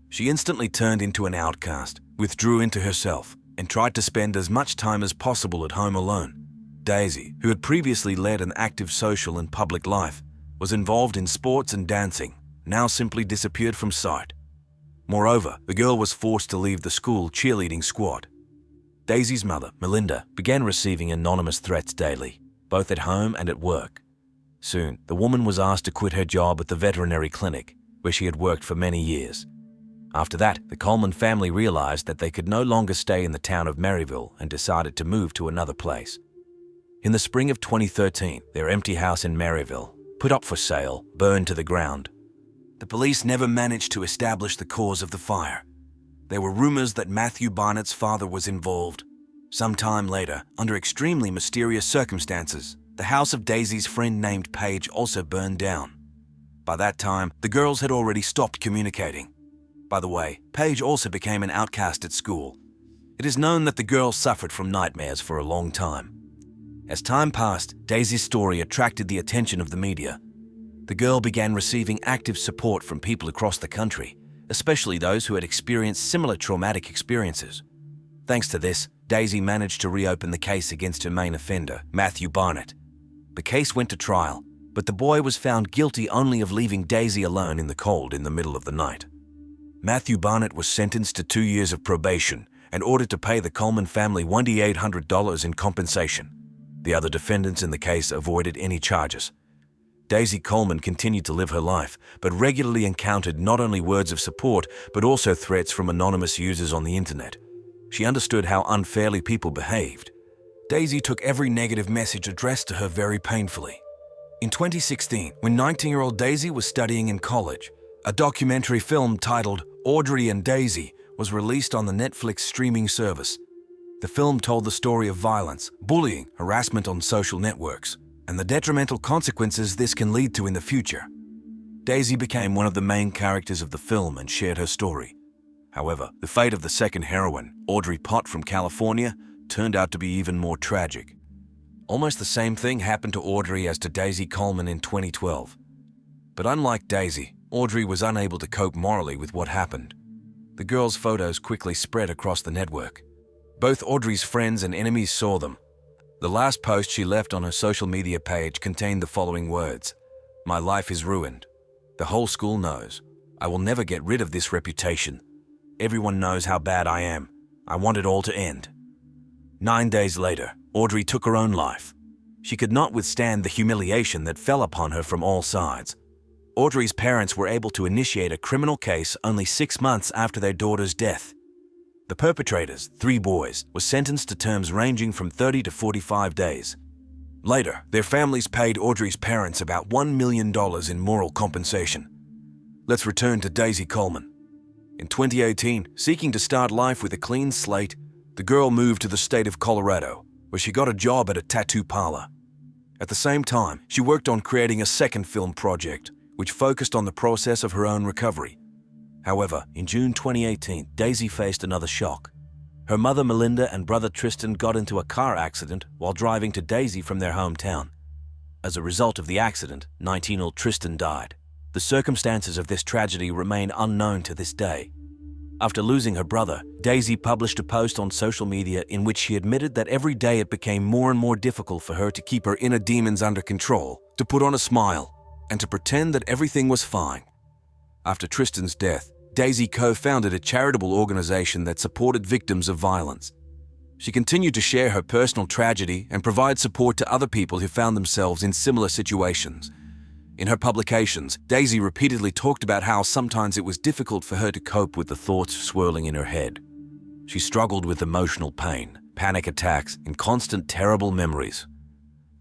She instantly turned into an outcast, withdrew into herself, and tried to spend as much time as possible at home alone. Daisy, who had previously led an active social and public life, was involved in sports and dancing, now simply disappeared from sight. Moreover, the girl was forced to leave the school cheerleading squad. Daisy's mother, Melinda, began receiving anonymous threats daily, both at home and at work. Soon, the woman was asked to quit her job at the veterinary clinic, where she had worked for many years. After that, the Coleman family realized that they could no longer stay in the town of Maryville and decided to move to another place. In the spring of 2013, their empty house in Maryville, put up for sale, burned to the ground. The police never managed to establish the cause of the fire. There were rumors that Matthew Barnett's father was involved. Some time later, under extremely mysterious circumstances, the house of Daisy's friend named Paige also burned down. By that time, the girls had already stopped communicating. By the way, Paige also became an outcast at school. It is known that the girl suffered from nightmares for a long time. As time passed, Daisy's story attracted the attention of the media. The girl began receiving active support from people across the country, especially those who had experienced similar traumatic experiences. Thanks to this, Daisy managed to reopen the case against her main offender, Matthew Barnett. The case went to trial, but the boy was found guilty only of leaving Daisy alone in the cold in the middle of the night. Matthew Barnett was sentenced to 2 years of probation and ordered to pay the Coleman family $2,800 in compensation. The other defendants in the case avoided any charges. Daisy Coleman continued to live her life, but regularly encountered not only words of support, but also threats from anonymous users on the internet. She understood how unfairly people behaved. Daisy took every negative message addressed to her very painfully. In 2016, when 19-year-old Daisy was studying in college, a documentary film titled Audrey and Daisy was released on the Netflix streaming service. The film told the story of violence, bullying, harassment on social networks, and the detrimental consequences this can lead to in the future. Daisy became one of the main characters of the film and shared her story. However, the fate of the second heroine, Audrey Pott from California, turned out to be even more tragic. Almost the same thing happened to Audrey as to Daisy Coleman in 2012. But unlike Daisy, Audrey was unable to cope morally with what happened. The girl's photos quickly spread across the network. Both Audrey's friends and enemies saw them. The last post she left on her social media page contained the following words: "My life is ruined. The whole school knows. I will never get rid of this reputation. Everyone knows how bad I am. I want it all to end." 9 days later, Audrey took her own life. She could not withstand the humiliation that fell upon her from all sides. Audrey's parents were able to initiate a criminal case only 6 months after their daughter's death. The perpetrators, 3 boys, were sentenced to terms ranging from 30 to 45 days. Later, their families paid Audrey's parents about $1 million in moral compensation. Let's return to Daisy Coleman. In 2018, seeking to start life with a clean slate, the girl moved to the state of Colorado, where she got a job at a tattoo parlor. At the same time, she worked on creating a second film project, which focused on the process of her own recovery. However, in June 2018, Daisy faced another shock. Her mother Melinda and brother Tristan got into a car accident while driving to Daisy from their hometown. As a result of the accident, 19-year-old Tristan died. The circumstances of this tragedy remain unknown to this day. After losing her brother, Daisy published a post on social media in which she admitted that every day it became more and more difficult for her to keep her inner demons under control, to put on a smile, and to pretend that everything was fine. After Tristan's death, Daisy co-founded a charitable organization that supported victims of violence. She continued to share her personal tragedy and provide support to other people who found themselves in similar situations. In her publications, Daisy repeatedly talked about how sometimes it was difficult for her to cope with the thoughts swirling in her head. She struggled with emotional pain, panic attacks, and constant terrible memories.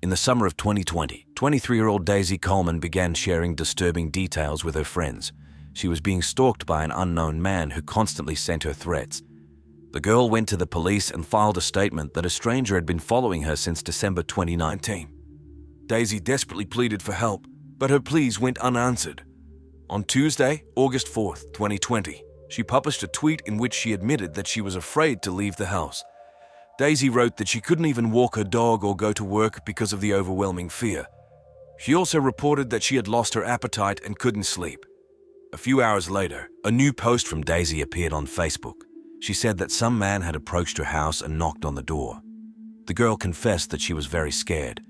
In the summer of 2020, 23-year-old Daisy Coleman began sharing disturbing details with her friends. She was being stalked by an unknown man who constantly sent her threats. The girl went to the police and filed a statement that a stranger had been following her since December 2019. Daisy desperately pleaded for help, but her pleas went unanswered. On Tuesday, August 4th, 2020, she published a tweet in which she admitted that she was afraid to leave the house. Daisy wrote that she couldn't even walk her dog or go to work because of the overwhelming fear. She also reported that she had lost her appetite and couldn't sleep. A few hours later, a new post from Daisy appeared on Facebook. She said that some man had approached her house and knocked on the door. The girl confessed that she was very scared.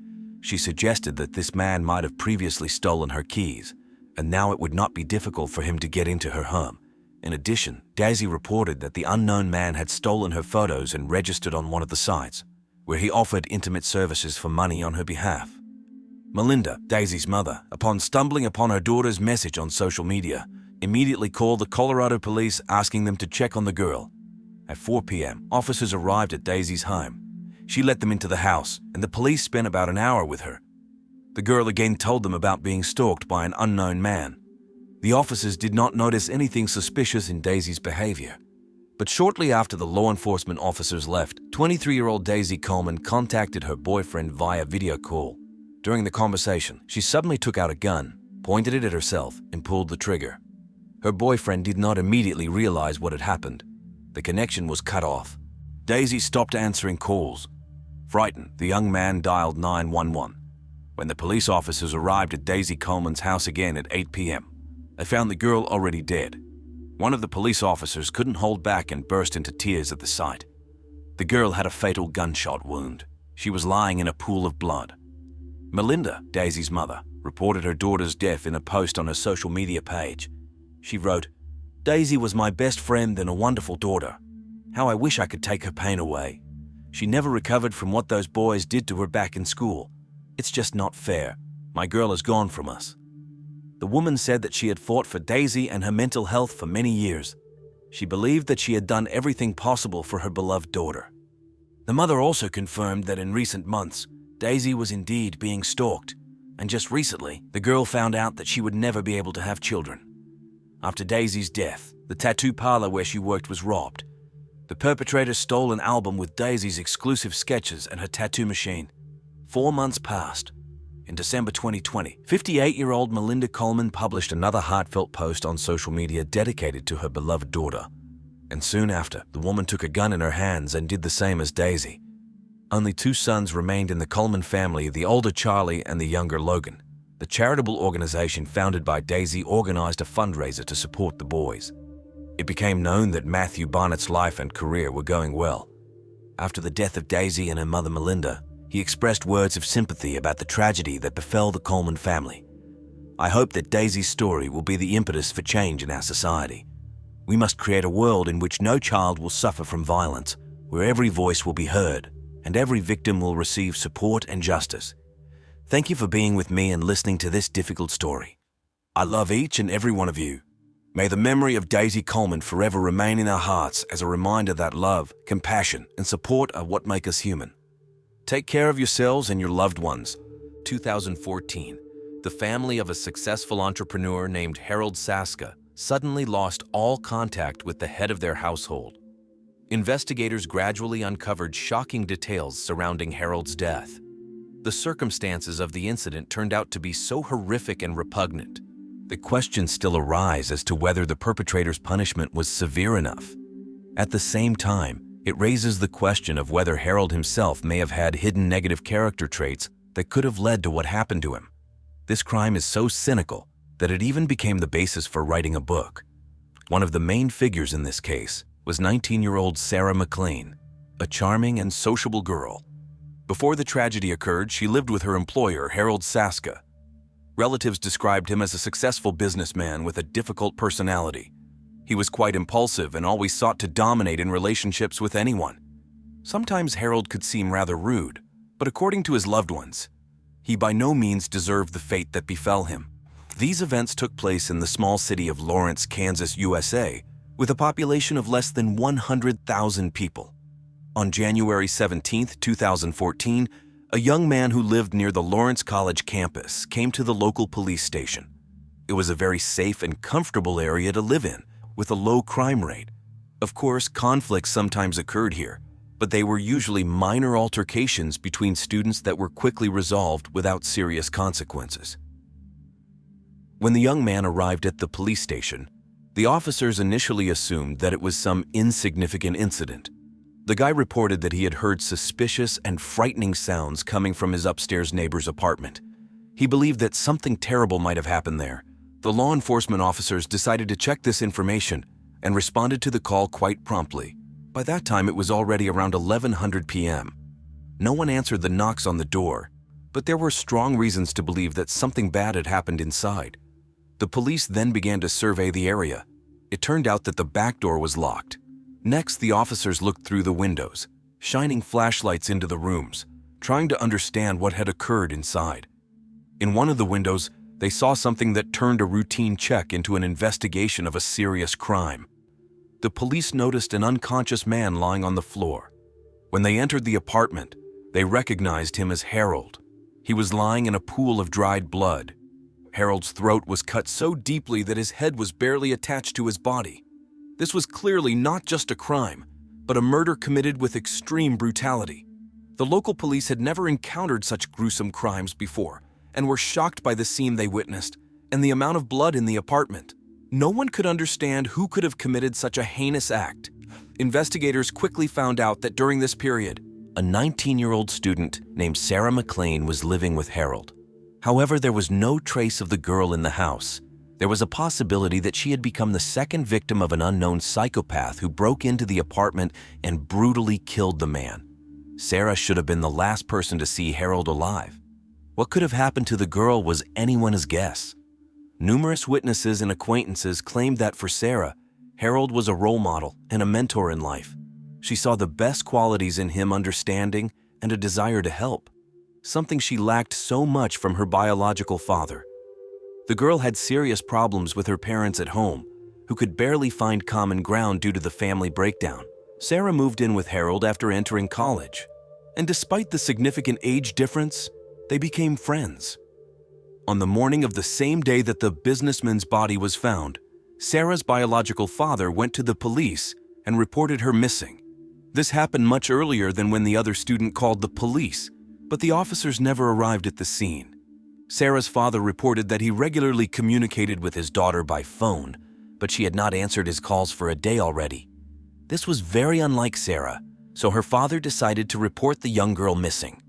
She suggested that this man might have previously stolen her keys, and now it would not be difficult for him to get into her home. In addition, Daisy reported that the unknown man had stolen her photos and registered on one of the sites, where he offered intimate services for money on her behalf. Melinda, Daisy's mother, upon stumbling upon her daughter's message on social media, immediately called the Colorado police asking them to check on the girl. At 4 p.m., officers arrived at Daisy's home. She let them into the house, and the police spent about an hour with her. The girl again told them about being stalked by an unknown man. The officers did not notice anything suspicious in Daisy's behavior. But shortly after the law enforcement officers left, 23-year-old Daisy Coleman contacted her boyfriend via video call. During the conversation, she suddenly took out a gun, pointed it at herself, and pulled the trigger. Her boyfriend did not immediately realize what had happened. The connection was cut off. Daisy stopped answering calls. Frightened, the young man dialed 911. When the police officers arrived at Daisy Coleman's house again at 8 p.m., they found the girl already dead. One of the police officers couldn't hold back and burst into tears at the sight. The girl had a fatal gunshot wound. She was lying in a pool of blood. Melinda, Daisy's mother, reported her daughter's death in a post on her social media page. She wrote, "Daisy was my best friend and a wonderful daughter. How I wish I could take her pain away. She never recovered from what those boys did to her back in school. It's just not fair. My girl is gone from us." The woman said that she had fought for Daisy and her mental health for many years. She believed that she had done everything possible for her beloved daughter. The mother also confirmed that in recent months, Daisy was indeed being stalked, and just recently, the girl found out that she would never be able to have children. After Daisy's death, the tattoo parlor where she worked was robbed. The perpetrator stole an album with Daisy's exclusive sketches and her tattoo machine. 4 months passed. In December 2020, 58-year-old Melinda Coleman published another heartfelt post on social media dedicated to her beloved daughter. And soon after, the woman took a gun in her hands and did the same as Daisy. Only 2 sons remained in the Coleman family, the older Charlie and the younger Logan. The charitable organization founded by Daisy organized a fundraiser to support the boys. It became known that Matthew Barnett's life and career were going well. After the death of Daisy and her mother Melinda, he expressed words of sympathy about the tragedy that befell the Coleman family. "I hope that Daisy's story will be the impetus for change in our society. We must create a world in which no child will suffer from violence, where every voice will be heard, and every victim will receive support and justice. Thank you for being with me and listening to this difficult story. I love each and every one of you. May the memory of Daisy Coleman forever remain in our hearts as a reminder that love, compassion, and support are what make us human. Take care of yourselves and your loved ones. 2014, the family of a successful entrepreneur named Harold Saska suddenly lost all contact with the head of their household. Investigators gradually uncovered shocking details surrounding Harold's death. The circumstances of the incident turned out to be so horrific and repugnant. The questions still arise as to whether the perpetrator's punishment was severe enough. At the same time, it raises the question of whether Harold himself may have had hidden negative character traits that could have led to what happened to him. This crime is so cynical that it even became the basis for writing a book. One of the main figures in this case was 19-year-old Sarah McLean, a charming and sociable girl. Before the tragedy occurred, she lived with her employer, Harold Saska. Relatives described him as a successful businessman with a difficult personality. He was quite impulsive and always sought to dominate in relationships with anyone. Sometimes Harold could seem rather rude, but according to his loved ones, he by no means deserved the fate that befell him. These events took place in the small city of Lawrence, Kansas, USA, with a population of less than 100,000 people. On January 17, 2014, a young man who lived near the Lawrence College campus came to the local police station. It was a very safe and comfortable area to live in, with a low crime rate. Of course, conflicts sometimes occurred here, but they were usually minor altercations between students that were quickly resolved without serious consequences. When the young man arrived at the police station, the officers initially assumed that it was some insignificant incident. The guy reported that he had heard suspicious and frightening sounds coming from his upstairs neighbor's apartment. He believed that something terrible might have happened there. The law enforcement officers decided to check this information and responded to the call quite promptly. By that time, it was already around 11:00 p.m. No one answered the knocks on the door, but there were strong reasons to believe that something bad had happened inside. The police then began to survey the area. It turned out that the back door was locked. Next, the officers looked through the windows, shining flashlights into the rooms, trying to understand what had occurred inside. In one of the windows, they saw something that turned a routine check into an investigation of a serious crime. The police noticed an unconscious man lying on the floor. When they entered the apartment, they recognized him as Harold. He was lying in a pool of dried blood. Harold's throat was cut so deeply that his head was barely attached to his body. This was clearly not just a crime, but a murder committed with extreme brutality. The local police had never encountered such gruesome crimes before and were shocked by the scene they witnessed and the amount of blood in the apartment. No one could understand who could have committed such a heinous act. Investigators quickly found out that during this period, a 19-year-old student named Sarah McLean was living with Harold. However, there was no trace of the girl in the house. There was a possibility that she had become the second victim of an unknown psychopath who broke into the apartment and brutally killed the man. Sarah should have been the last person to see Harold alive. What could have happened to the girl was anyone's guess. Numerous witnesses and acquaintances claimed that for Sarah, Harold was a role model and a mentor in life. She saw the best qualities in him: understanding and a desire to help, something she lacked so much from her biological father. The girl had serious problems with her parents at home, who could barely find common ground due to the family breakdown. Sarah moved in with Harold after entering college, and despite the significant age difference, they became friends. On the morning of the same day that the businessman's body was found, Sarah's biological father went to the police and reported her missing. This happened much earlier than when the other student called the police, but the officers never arrived at the scene. Sarah's father reported that he regularly communicated with his daughter by phone, but she had not answered his calls for a day already. This was very unlike Sarah, so her father decided to report the young girl missing.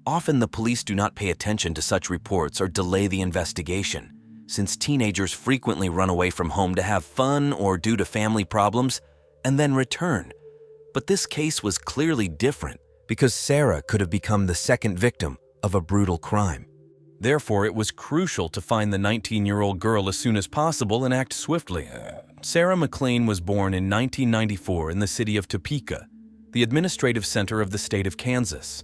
Often the police do not pay attention to such reports or delay the investigation, since teenagers frequently run away from home to have fun or due to family problems and then return. But this case was clearly different because Sarah could have become the second victim of a brutal crime. Therefore, it was crucial to find the 19-year-old girl as soon as possible and act swiftly. Sarah McLean was born in 1994 in the city of Topeka, the administrative center of the state of Kansas.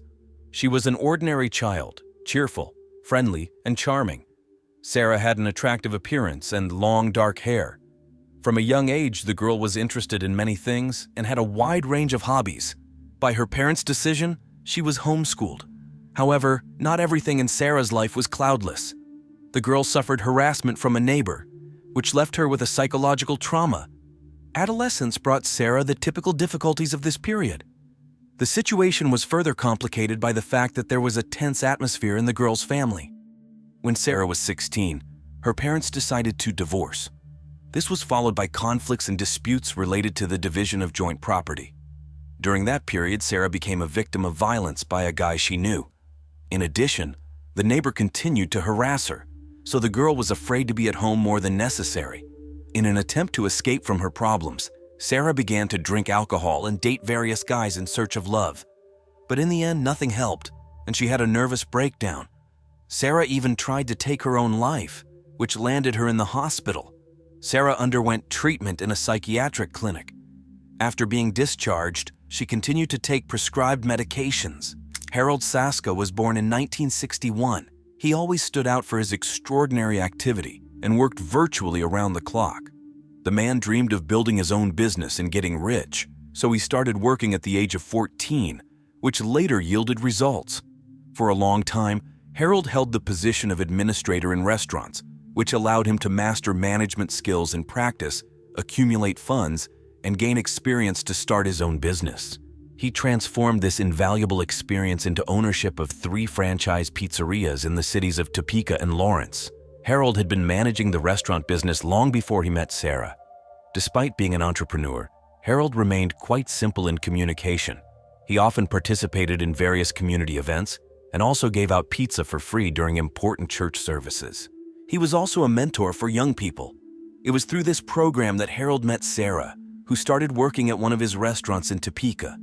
She was an ordinary child, cheerful, friendly, and charming. Sarah had an attractive appearance and long dark hair. From a young age, the girl was interested in many things and had a wide range of hobbies. By her parents' decision, She was homeschooled. However, not everything in Sarah's life was cloudless. The girl suffered harassment from a neighbor, which left her with a psychological trauma. Adolescence brought Sarah the typical difficulties of this period. The situation was further complicated by the fact that there was a tense atmosphere in the girl's family. When Sarah was 16, her parents decided to divorce. This was followed by conflicts and disputes related to the division of joint property. During that period, Sarah became a victim of violence by a guy she knew. In addition, the neighbor continued to harass her, so the girl was afraid to be at home more than necessary. In an attempt to escape from her problems, Sarah began to drink alcohol and date various guys in search of love. But in the end, nothing helped, and she had a nervous breakdown. Sarah even tried to take her own life, which landed her in the hospital. Sarah underwent treatment in a psychiatric clinic. After being discharged, she continued to take prescribed medications. Harold Saska was born in 1961. He always stood out for his extraordinary activity and worked virtually around the clock. The man dreamed of building his own business and getting rich, so he started working at the age of 14, which later yielded results. For a long time, Harold held the position of administrator in restaurants, which allowed him to master management skills and practice, accumulate funds, and gain experience to start his own business. He transformed this invaluable experience into ownership of 3 franchise pizzerias in the cities of Topeka and Lawrence. Harold had been managing the restaurant business long before he met Sarah. Despite being an entrepreneur, Harold remained quite simple in communication. He often participated in various community events and also gave out pizza for free during important church services. He was also a mentor for young people. It was through this program that Harold met Sarah, who started working at one of his restaurants in Topeka.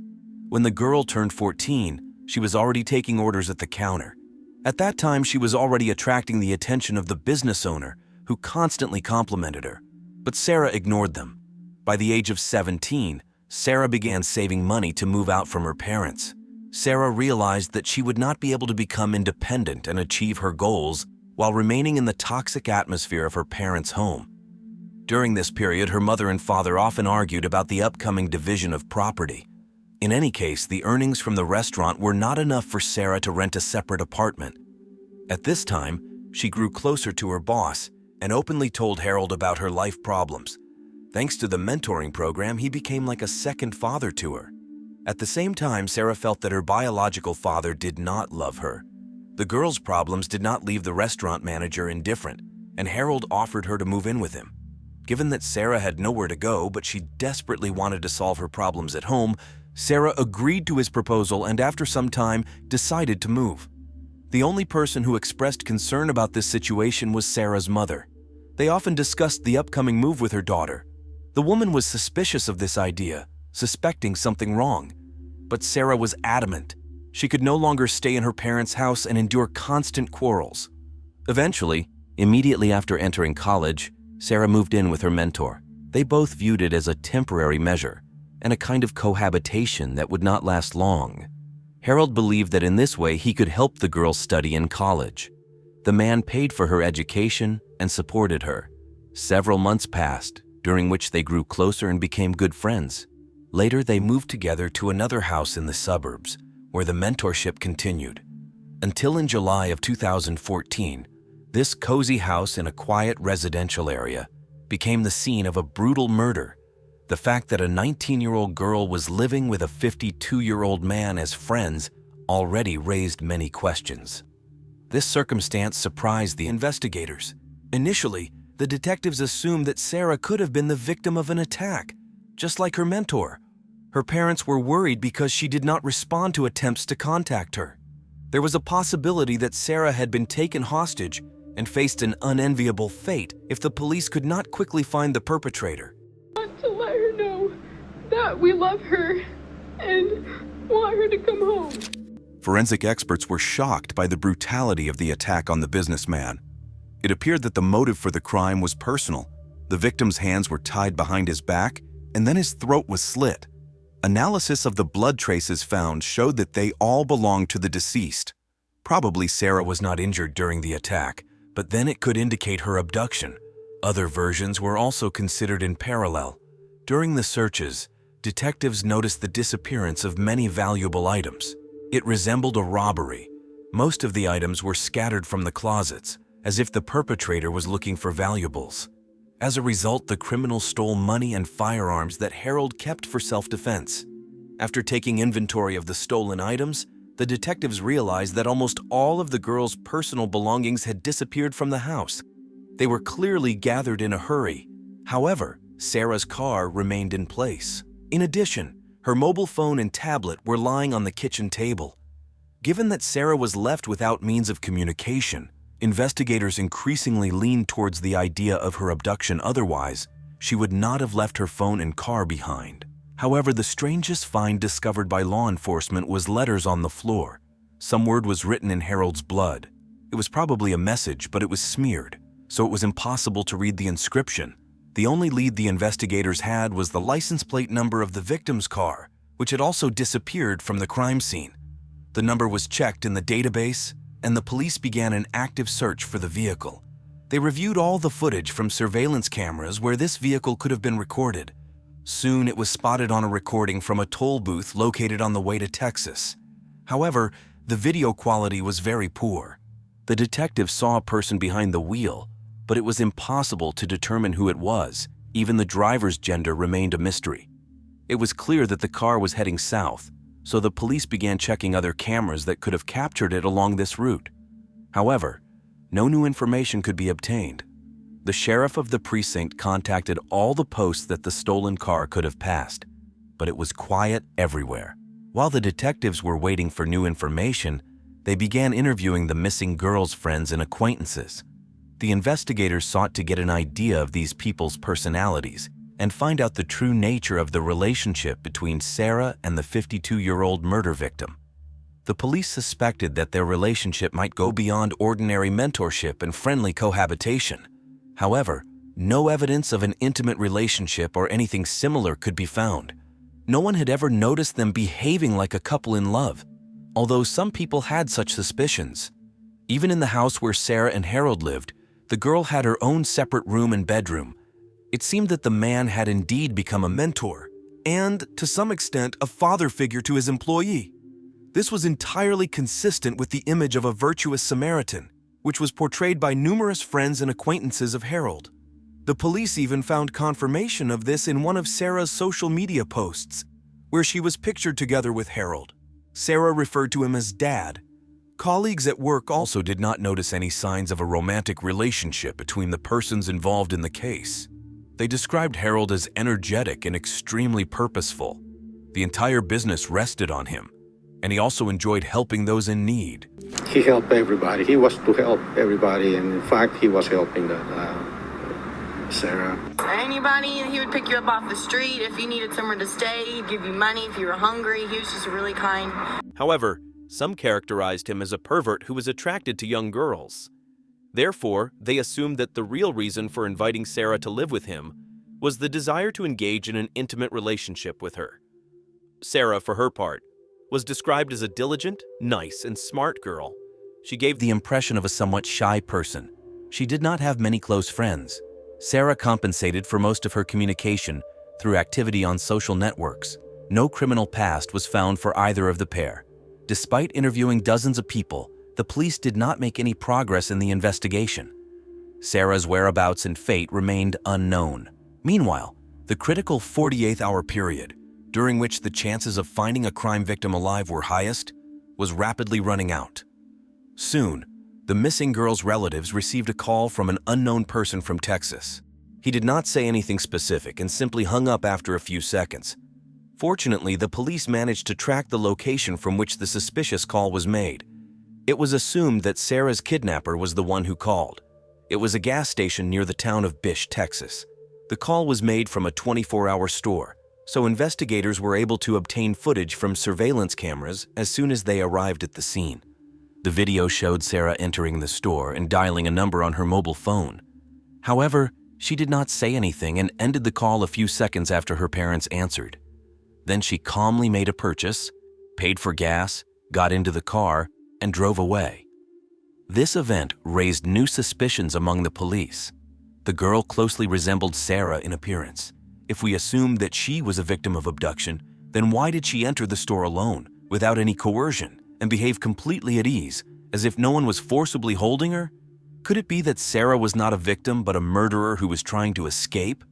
When the girl turned 14, she was already taking orders at the counter. At that time, she was already attracting the attention of the business owner, who constantly complimented her. But Sarah ignored them. By the age of 17, Sarah began saving money to move out from her parents. Sarah realized that she would not be able to become independent and achieve her goals while remaining in the toxic atmosphere of her parents' home. During this period, her mother and father often argued about the upcoming division of property. In any case, the earnings from the restaurant were not enough for Sarah to rent a separate apartment. At this time, she grew closer to her boss and openly told Harold about her life problems. Thanks to the mentoring program, he became like a second father to her. At the same time, Sarah felt that her biological father did not love her. The girl's problems did not leave the restaurant manager indifferent, and Harold offered her to move in with him. Given that Sarah had nowhere to go, but she desperately wanted to solve her problems at home, Sarah agreed to his proposal and after some time decided to move. The only person who expressed concern about this situation was Sarah's mother. They often discussed the upcoming move with her daughter. The woman was suspicious of this idea, suspecting something wrong. But Sarah was adamant. She could no longer stay in her parents' house and endure constant quarrels. Eventually, immediately after entering college, Sarah moved in with her mentor. They both viewed it as a temporary measure and a kind of cohabitation that would not last long. Harold believed that in this way he could help the girl study in college. The man paid for her education and supported her. Several months passed, during which they grew closer and became good friends. Later, they moved together to another house in the suburbs, where the mentorship continued. Until in July of 2014, this cozy house in a quiet residential area became the scene of a brutal murder. The fact that a 19-year-old girl was living with a 52-year-old man as friends already raised many questions. This circumstance surprised the investigators. Initially, the detectives assumed that Sarah could have been the victim of an attack, just like her mentor. Her parents were worried because she did not respond to attempts to contact her. There was a possibility that Sarah had been taken hostage and faced an unenviable fate if the police could not quickly find the perpetrator. To let her know that we love her and want her to come home. Forensic experts were shocked by the brutality of the attack on the businessman. It appeared that the motive for the crime was personal. The victim's hands were tied behind his back, and then his throat was slit. Analysis of the blood traces found showed that they all belonged to the deceased. Probably Sarah was not injured during the attack, but then it could indicate her abduction. Other versions were also considered in parallel. During the searches, detectives noticed the disappearance of many valuable items. It resembled a robbery. Most of the items were scattered from the closets, as if the perpetrator was looking for valuables. As a result, the criminal stole money and firearms that Harold kept for self-defense. After taking inventory of the stolen items, the detectives realized that almost all of the girls' personal belongings had disappeared from the house. They were clearly gathered in a hurry. However, Sarah's car remained in place. In addition, her mobile phone and tablet were lying on the kitchen table. Given that Sarah was left without means of communication, investigators increasingly leaned towards the idea of her abduction. Otherwise, she would not have left her phone and car behind. However, the strangest find discovered by law enforcement was letters on the floor. Some word was written in Harold's blood. It was probably a message, but it was smeared, so it was impossible to read the inscription. The only lead the investigators had was the license plate number of the victim's car, which had also disappeared from the crime scene. The number was checked in the database, and the police began an active search for the vehicle. They reviewed all the footage from surveillance cameras where this vehicle could have been recorded. Soon it was spotted on a recording from a toll booth located on the way to Texas. However, the video quality was very poor. The detective saw a person behind the wheel, but it was impossible to determine who it was. Even the driver's gender remained a mystery. It was clear that the car was heading south, so the police began checking other cameras that could have captured it along this route. However, no new information could be obtained. The sheriff of the precinct contacted all the posts that the stolen car could have passed, but it was quiet everywhere. While the detectives were waiting for new information, they began interviewing the missing girls' friends and acquaintances. The investigators sought to get an idea of these people's personalities and find out the true nature of the relationship between Sarah and the 52-year-old murder victim. The police suspected that their relationship might go beyond ordinary mentorship and friendly cohabitation. However, no evidence of an intimate relationship or anything similar could be found. No one had ever noticed them behaving like a couple in love, although some people had such suspicions. Even in the house where Sarah and Harold lived, the girl had her own separate room and bedroom. It seemed that the man had indeed become a mentor and, to some extent, a father figure to his employee. This was entirely consistent with the image of a virtuous Samaritan, which was portrayed by numerous friends and acquaintances of Harold. The police even found confirmation of this in one of Sarah's social media posts, where she was pictured together with Harold. Sarah referred to him as Dad. Colleagues at work also did not notice any signs of a romantic relationship between the persons involved in the case. They described Harold as energetic and extremely purposeful. The entire business rested on him, and he also enjoyed helping those in need. He helped everybody. He was to help everybody, and in fact, he was helping Sarah. Anybody, he would pick you up off the street. If you needed somewhere to stay, he'd give you money. If you were hungry, he was just really kind. However, some characterized him as a pervert who was attracted to young girls. Therefore, they assumed that the real reason for inviting Sarah to live with him was the desire to engage in an intimate relationship with her. Sarah, for her part, was described as a diligent, nice, and smart girl. She gave the impression of a somewhat shy person. She did not have many close friends. Sarah compensated for most of her communication through activity on social networks. No criminal past was found for either of the pair. Despite interviewing dozens of people, the police did not make any progress in the investigation. Sarah's whereabouts and fate remained unknown. Meanwhile, the critical 48-hour period, during which the chances of finding a crime victim alive were highest, was rapidly running out. Soon, the missing girl's relatives received a call from an unknown person from Texas. He did not say anything specific and simply hung up after a few seconds. Fortunately, the police managed to track the location from which the suspicious call was made. It was assumed that Sarah's kidnapper was the one who called. It was a gas station near the town of Bish, Texas. The call was made from a 24-hour store, so investigators were able to obtain footage from surveillance cameras as soon as they arrived at the scene. The video showed Sarah entering the store and dialing a number on her mobile phone. However, she did not say anything and ended the call a few seconds after her parents answered. Then she calmly made a purchase, paid for gas, got into the car, and drove away. This event raised new suspicions among the police. The girl closely resembled Sarah in appearance. If we assumed that she was a victim of abduction, then why did she enter the store alone, without any coercion? and behave completely at ease, as if no one was forcibly holding her? Could it be that Sarah was not a victim but a murderer who was trying to escape?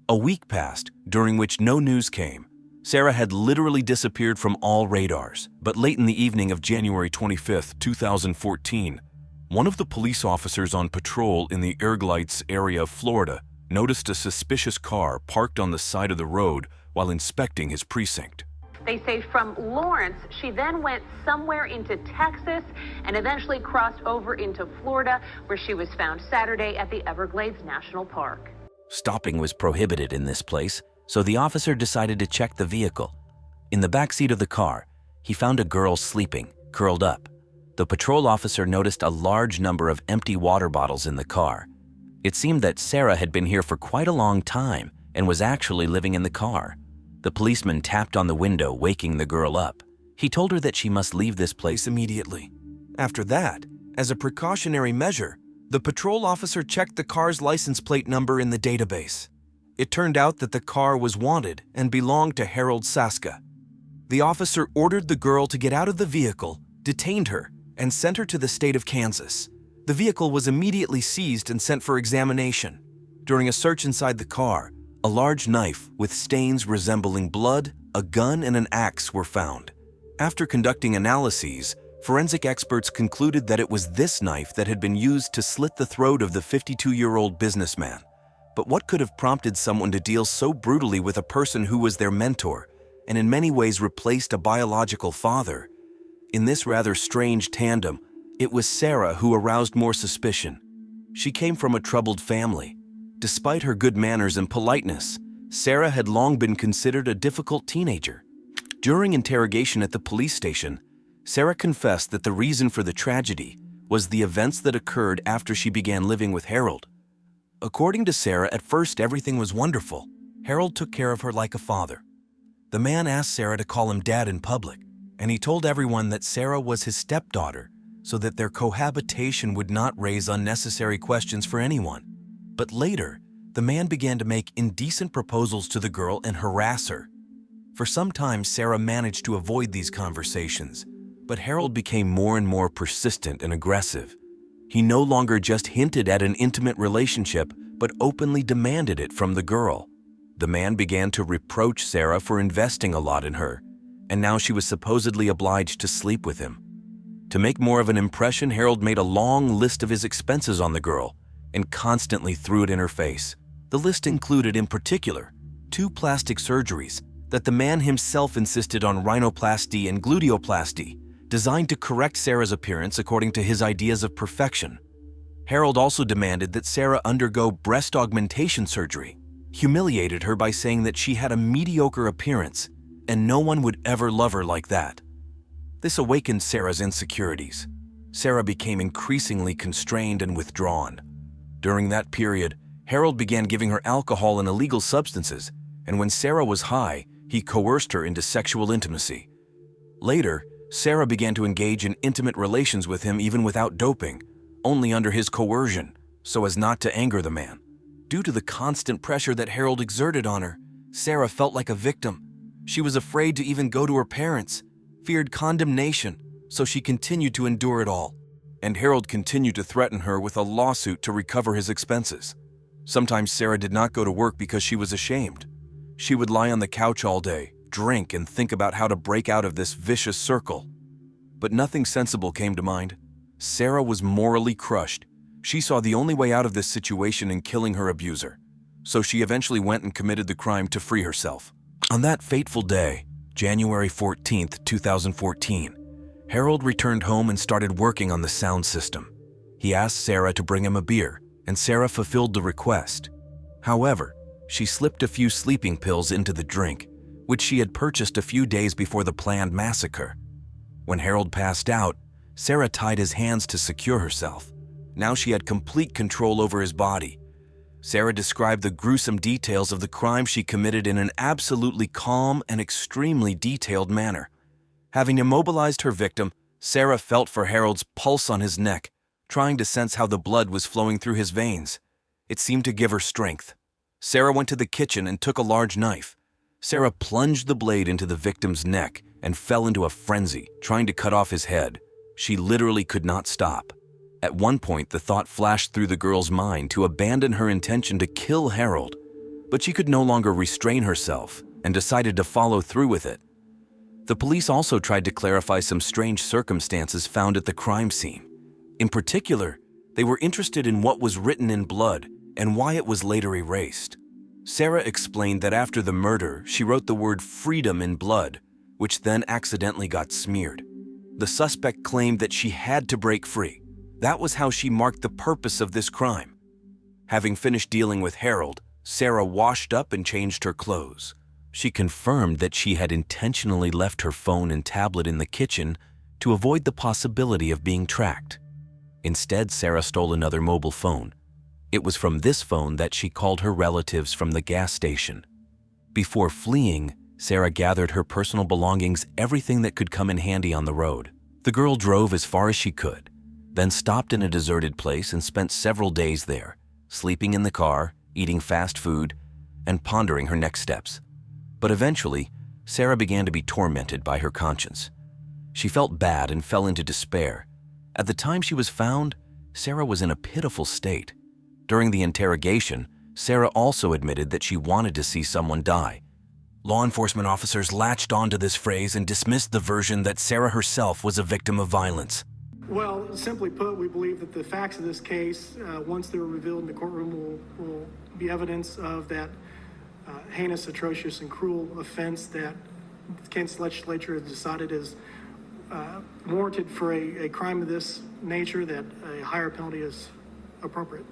A week passed, during which no news came. Sarah had literally disappeared from all radars, but late in the evening of January 25, 2014, one of the police officers on patrol in the Everglades area of Florida noticed a suspicious car parked on the side of the road while inspecting his precinct. They say from Lawrence, she then went somewhere into Texas and eventually crossed over into Florida, where she was found Saturday at the Everglades National Park. Stopping was prohibited in this place, so the officer decided to check the vehicle. In the back seat of the car, he found a girl sleeping, curled up. The patrol officer noticed a large number of empty water bottles in the car. It seemed that Sarah had been here for quite a long time and was actually living in the car. The policeman tapped on the window, waking the girl up. He told her that she must leave this place immediately. After that, as a precautionary measure, the patrol officer checked the car's license plate number in the database. It turned out that the car was wanted and belonged to Harold Saska. The officer ordered the girl to get out of the vehicle, detained her, and sent her to the state of Kansas. The vehicle was immediately seized and sent for examination. During a search inside the car, a large knife with stains resembling blood, a gun, and an axe were found. After conducting analyses, forensic experts concluded that it was this knife that had been used to slit the throat of the 52-year-old businessman. But what could have prompted someone to deal so brutally with a person who was their mentor and in many ways replaced a biological father? In this rather strange tandem, it was Sarah who aroused more suspicion. She came from a troubled family. Despite her good manners and politeness, Sarah had long been considered a difficult teenager. During interrogation at the police station, Sarah confessed that the reason for the tragedy was the events that occurred after she began living with Harold. According to Sarah, at first everything was wonderful. Harold took care of her like a father. The man asked Sarah to call him dad in public, and he told everyone that Sarah was his stepdaughter so that their cohabitation would not raise unnecessary questions for anyone. But later, the man began to make indecent proposals to the girl and harass her. For some time, Sarah managed to avoid these conversations, but Harold became more and more persistent and aggressive. He no longer just hinted at an intimate relationship, but openly demanded it from the girl. The man began to reproach Sarah for investing a lot in her, and now she was supposedly obliged to sleep with him. To make more of an impression, Harold made a long list of his expenses on the girl and constantly threw it in her face. The list included, in particular, 2 plastic surgeries that the man himself insisted on rhinoplasty and gluteoplasty, designed to correct Sarah's appearance according to his ideas of perfection. Harold also demanded that Sarah undergo breast augmentation surgery, humiliated her by saying that she had a mediocre appearance and no one would ever love her like that. This awakened Sarah's insecurities. Sarah became increasingly constrained and withdrawn. During that period, Harold began giving her alcohol and illegal substances, and when Sarah was high, he coerced her into sexual intimacy. Later, Sarah began to engage in intimate relations with him even without doping, only under his coercion, so as not to anger the man. Due to the constant pressure that Harold exerted on her, Sarah felt like a victim. She was afraid to even go to her parents, feared condemnation, so she continued to endure it all. And Harold continued to threaten her with a lawsuit to recover his expenses. Sometimes Sarah did not go to work because she was ashamed. She would lie on the couch all day, drink, and think about how to break out of this vicious circle. But nothing sensible came to mind. Sarah was morally crushed. She saw the only way out of this situation in killing her abuser. So she eventually went and committed the crime to free herself. On that fateful day, January 14th, 2014, Harold returned home and started working on the sound system. He asked Sarah to bring him a beer, and Sarah fulfilled the request. However, she slipped a few sleeping pills into the drink, which she had purchased a few days before the planned massacre. When Harold passed out, Sarah tied his hands to secure herself. Now she had complete control over his body. Sarah described the gruesome details of the crime she committed in an absolutely calm and extremely detailed manner. Having immobilized her victim, Sarah felt for Harold's pulse on his neck, trying to sense how the blood was flowing through his veins. It seemed to give her strength. Sarah went to the kitchen and took a large knife. Sarah plunged the blade into the victim's neck and fell into a frenzy, trying to cut off his head. She literally could not stop. At one point, the thought flashed through the girl's mind to abandon her intention to kill Harold, but she could no longer restrain herself and decided to follow through with it. The police also tried to clarify some strange circumstances found at the crime scene. In particular, they were interested in what was written in blood and why it was later erased. Sarah explained that after the murder, she wrote the word freedom in blood, which then accidentally got smeared. The suspect claimed that she had to break free. That was how she marked the purpose of this crime. Having finished dealing with Harold, Sarah washed up and changed her clothes. She confirmed that she had intentionally left her phone and tablet in the kitchen to avoid the possibility of being tracked. Instead, Sarah stole another mobile phone. It was from this phone that she called her relatives from the gas station. Before fleeing, Sarah gathered her personal belongings, everything that could come in handy on the road. The girl drove as far as she could, then stopped in a deserted place and spent several days there, sleeping in the car, eating fast food, and pondering her next steps. But eventually, Sarah began to be tormented by her conscience. She felt bad and fell into despair. At the time she was found, Sarah was in a pitiful state. During the interrogation, Sarah also admitted that she wanted to see someone die. Law enforcement officers latched onto this phrase and dismissed the version that Sarah herself was a victim of violence. Well, simply put, we believe that the facts of this case, once they're revealed in the courtroom, will be evidence of that heinous, atrocious, and cruel offense that Kansas legislature has decided is warranted for a crime of this nature, that a higher penalty is appropriate.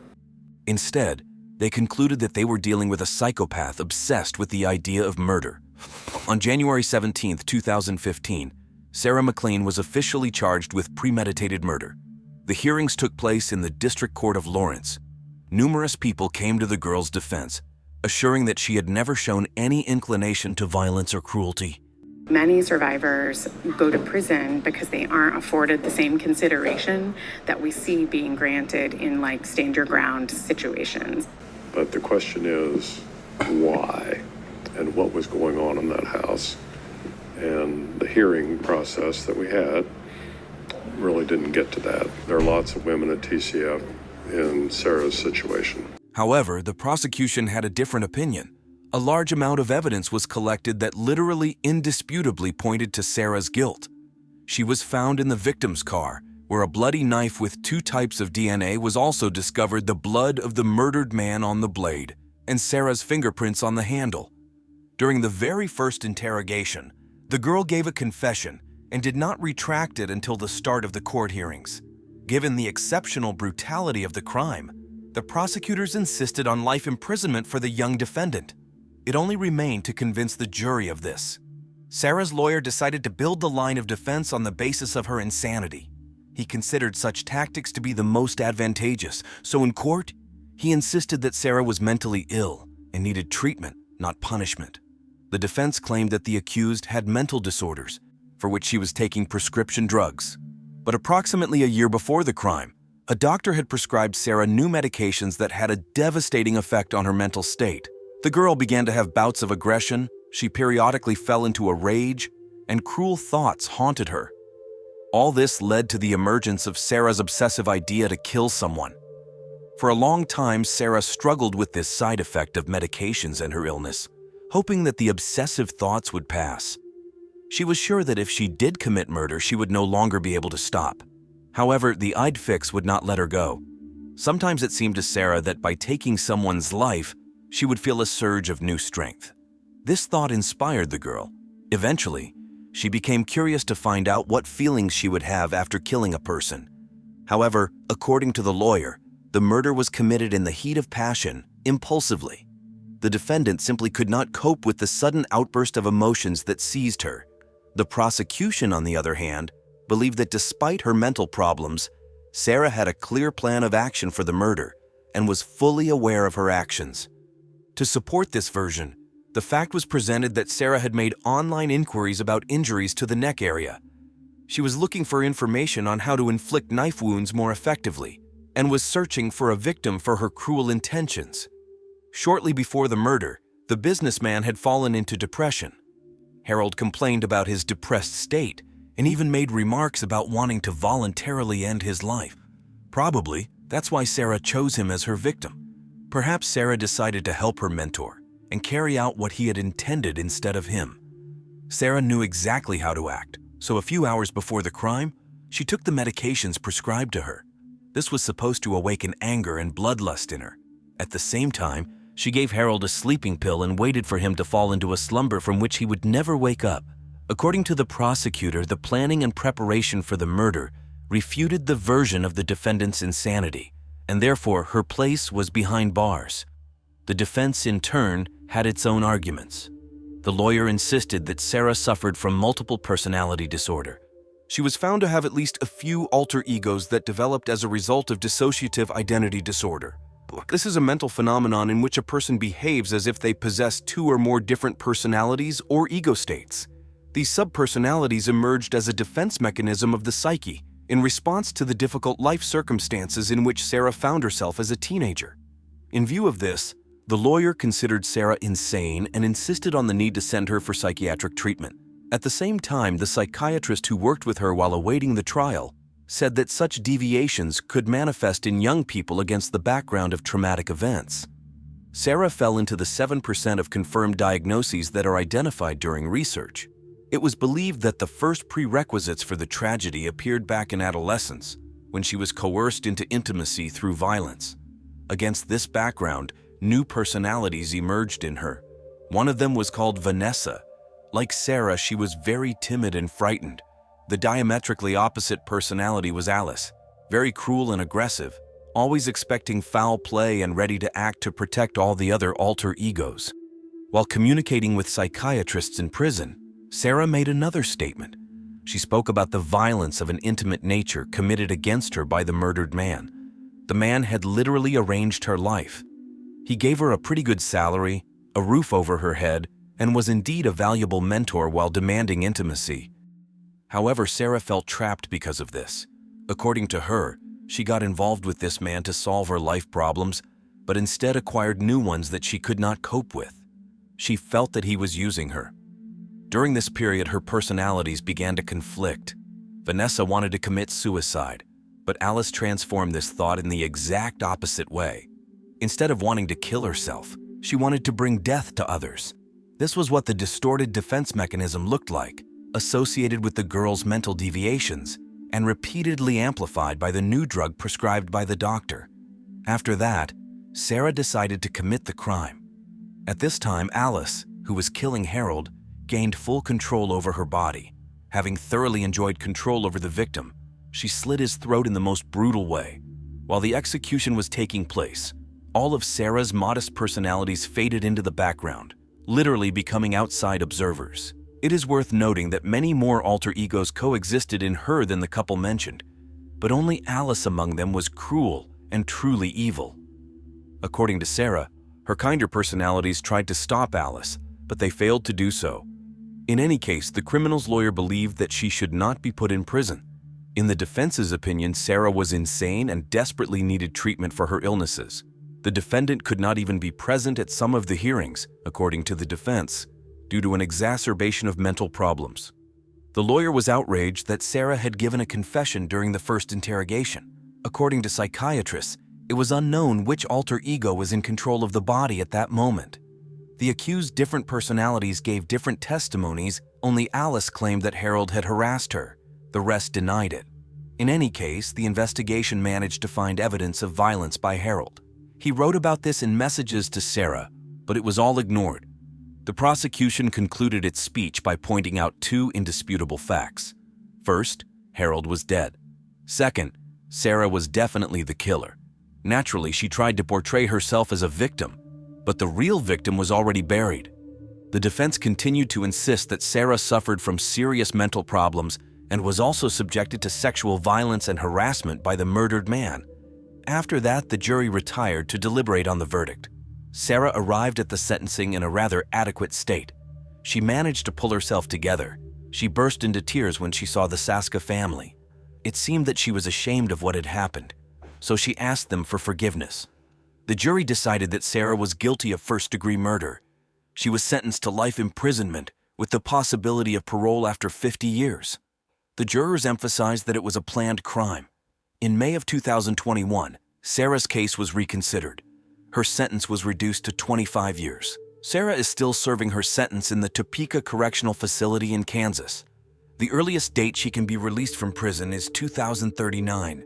Instead, they concluded that they were dealing with a psychopath obsessed with the idea of murder. On January 17, 2015, Sarah McLean was officially charged with premeditated murder. The hearings took place in the District Court of Lawrence. Numerous people came to the girl's defense, assuring that she had never shown any inclination to violence or cruelty. Many survivors go to prison because they aren't afforded the same consideration that we see being granted in like stand your ground situations. But the question is why and what was going on in that house. And the hearing process that we had really didn't get to that. There are lots of women at TCF in Sarah's situation. However, the prosecution had a different opinion. A large amount of evidence was collected that literally indisputably pointed to Sarah's guilt. She was found in the victim's car, where a bloody knife with 2 types of DNA was also discovered, the blood of the murdered man on the blade, and Sarah's fingerprints on the handle. During the very first interrogation, the girl gave a confession and did not retract it until the start of the court hearings. Given the exceptional brutality of the crime, the prosecutors insisted on life imprisonment for the young defendant. It only remained to convince the jury of this. Sarah's lawyer decided to build the line of defense on the basis of her insanity. He considered such tactics to be the most advantageous, so in court, he insisted that Sarah was mentally ill and needed treatment, not punishment. The defense claimed that the accused had mental disorders, for which she was taking prescription drugs. But approximately a year before the crime, a doctor had prescribed Sarah new medications that had a devastating effect on her mental state. The girl began to have bouts of aggression, she periodically fell into a rage, and cruel thoughts haunted her. All this led to the emergence of Sarah's obsessive idea to kill someone. For a long time, Sarah struggled with this side effect of medications and her illness, hoping that the obsessive thoughts would pass. She was sure that if she did commit murder, she would no longer be able to stop. However, the I'd fix would not let her go. Sometimes it seemed to Sarah that by taking someone's life, she would feel a surge of new strength. This thought inspired the girl. Eventually, she became curious to find out what feelings she would have after killing a person. However, according to the lawyer, the murder was committed in the heat of passion, impulsively. The defendant simply could not cope with the sudden outburst of emotions that seized her. The prosecution, on the other hand, believed that despite her mental problems, Sarah had a clear plan of action for the murder and was fully aware of her actions. To support this version, the fact was presented that Sarah had made online inquiries about injuries to the neck area. She was looking for information on how to inflict knife wounds more effectively and was searching for a victim for her cruel intentions. Shortly before the murder, the businessman had fallen into depression. Harold complained about his depressed state and even made remarks about wanting to voluntarily end his life. Probably, that's why Sarah chose him as her victim. Perhaps Sarah decided to help her mentor and carry out what he had intended instead of him. Sarah knew exactly how to act, so a few hours before the crime, she took the medications prescribed to her. This was supposed to awaken anger and bloodlust in her. At the same time, she gave Harold a sleeping pill and waited for him to fall into a slumber from which he would never wake up. According to the prosecutor, the planning and preparation for the murder refuted the version of the defendant's insanity, and therefore her place was behind bars. The defense, in turn, had its own arguments. The lawyer insisted that Sarah suffered from multiple personality disorder. She was found to have at least a few alter egos that developed as a result of dissociative identity disorder. This is a mental phenomenon in which a person behaves as if they possess two or more different personalities or ego states. These subpersonalities emerged as a defense mechanism of the psyche in response to the difficult life circumstances in which Sarah found herself as a teenager. In view of this, the lawyer considered Sarah insane and insisted on the need to send her for psychiatric treatment. At the same time, the psychiatrist who worked with her while awaiting the trial said that such deviations could manifest in young people against the background of traumatic events. Sarah fell into the 7% of confirmed diagnoses that are identified during research. It was believed that the first prerequisites for the tragedy appeared back in adolescence, when she was coerced into intimacy through violence. Against this background, new personalities emerged in her. One of them was called Vanessa. Like Sarah, she was very timid and frightened. The diametrically opposite personality was Alice, very cruel and aggressive, always expecting foul play and ready to act to protect all the other alter egos. While communicating with psychiatrists in prison, Sarah made another statement. She spoke about the violence of an intimate nature committed against her by the murdered man. The man had literally arranged her life. He gave her a pretty good salary, a roof over her head, and was indeed a valuable mentor while demanding intimacy. However, Sarah felt trapped because of this. According to her, she got involved with this man to solve her life problems, but instead acquired new ones that she could not cope with. She felt that he was using her. During this period, her personalities began to conflict. Vanessa wanted to commit suicide, but Alice transformed this thought in the exact opposite way. Instead of wanting to kill herself, she wanted to bring death to others. This was what the distorted defense mechanism looked like, associated with the girl's mental deviations and repeatedly amplified by the new drug prescribed by the doctor. After that, Sarah decided to commit the crime. At this time, Alice, who was killing Harold, gained full control over her body. Having thoroughly enjoyed control over the victim, she slit his throat in the most brutal way. While the execution was taking place, all of Sarah's modest personalities faded into the background, literally becoming outside observers. It is worth noting that many more alter egos coexisted in her than the couple mentioned, but only Alice among them was cruel and truly evil. According to Sarah, her kinder personalities tried to stop Alice, but they failed to do so. In any case, the criminal's lawyer believed that she should not be put in prison. In the defense's opinion, Sarah was insane and desperately needed treatment for her illnesses. The defendant could not even be present at some of the hearings, according to the defense, due to an exacerbation of mental problems. The lawyer was outraged that Sarah had given a confession during the first interrogation. According to psychiatrists, it was unknown which alter ego was in control of the body at that moment. The accused's different personalities gave different testimonies. Only Alice claimed that Harold had harassed her. The rest denied it. In any case, the investigation managed to find evidence of violence by Harold. He wrote about this in messages to Sarah, but it was all ignored. The prosecution concluded its speech by pointing out two indisputable facts. First, Harold was dead. Second, Sarah was definitely the killer. Naturally, she tried to portray herself as a victim, but the real victim was already buried. The defense continued to insist that Sarah suffered from serious mental problems and was also subjected to sexual violence and harassment by the murdered man. After that, the jury retired to deliberate on the verdict. Sarah arrived at the sentencing in a rather adequate state. She managed to pull herself together. She burst into tears when she saw the Saska family. It seemed that she was ashamed of what had happened, so she asked them for forgiveness. The jury decided that Sarah was guilty of first-degree murder. She was sentenced to life imprisonment with the possibility of parole after 50 years. The jurors emphasized that it was a planned crime. In May of 2021, Sarah's case was reconsidered. Her sentence was reduced to 25 years. Sarah is still serving her sentence in the Topeka Correctional Facility in Kansas. The earliest date she can be released from prison is 2039,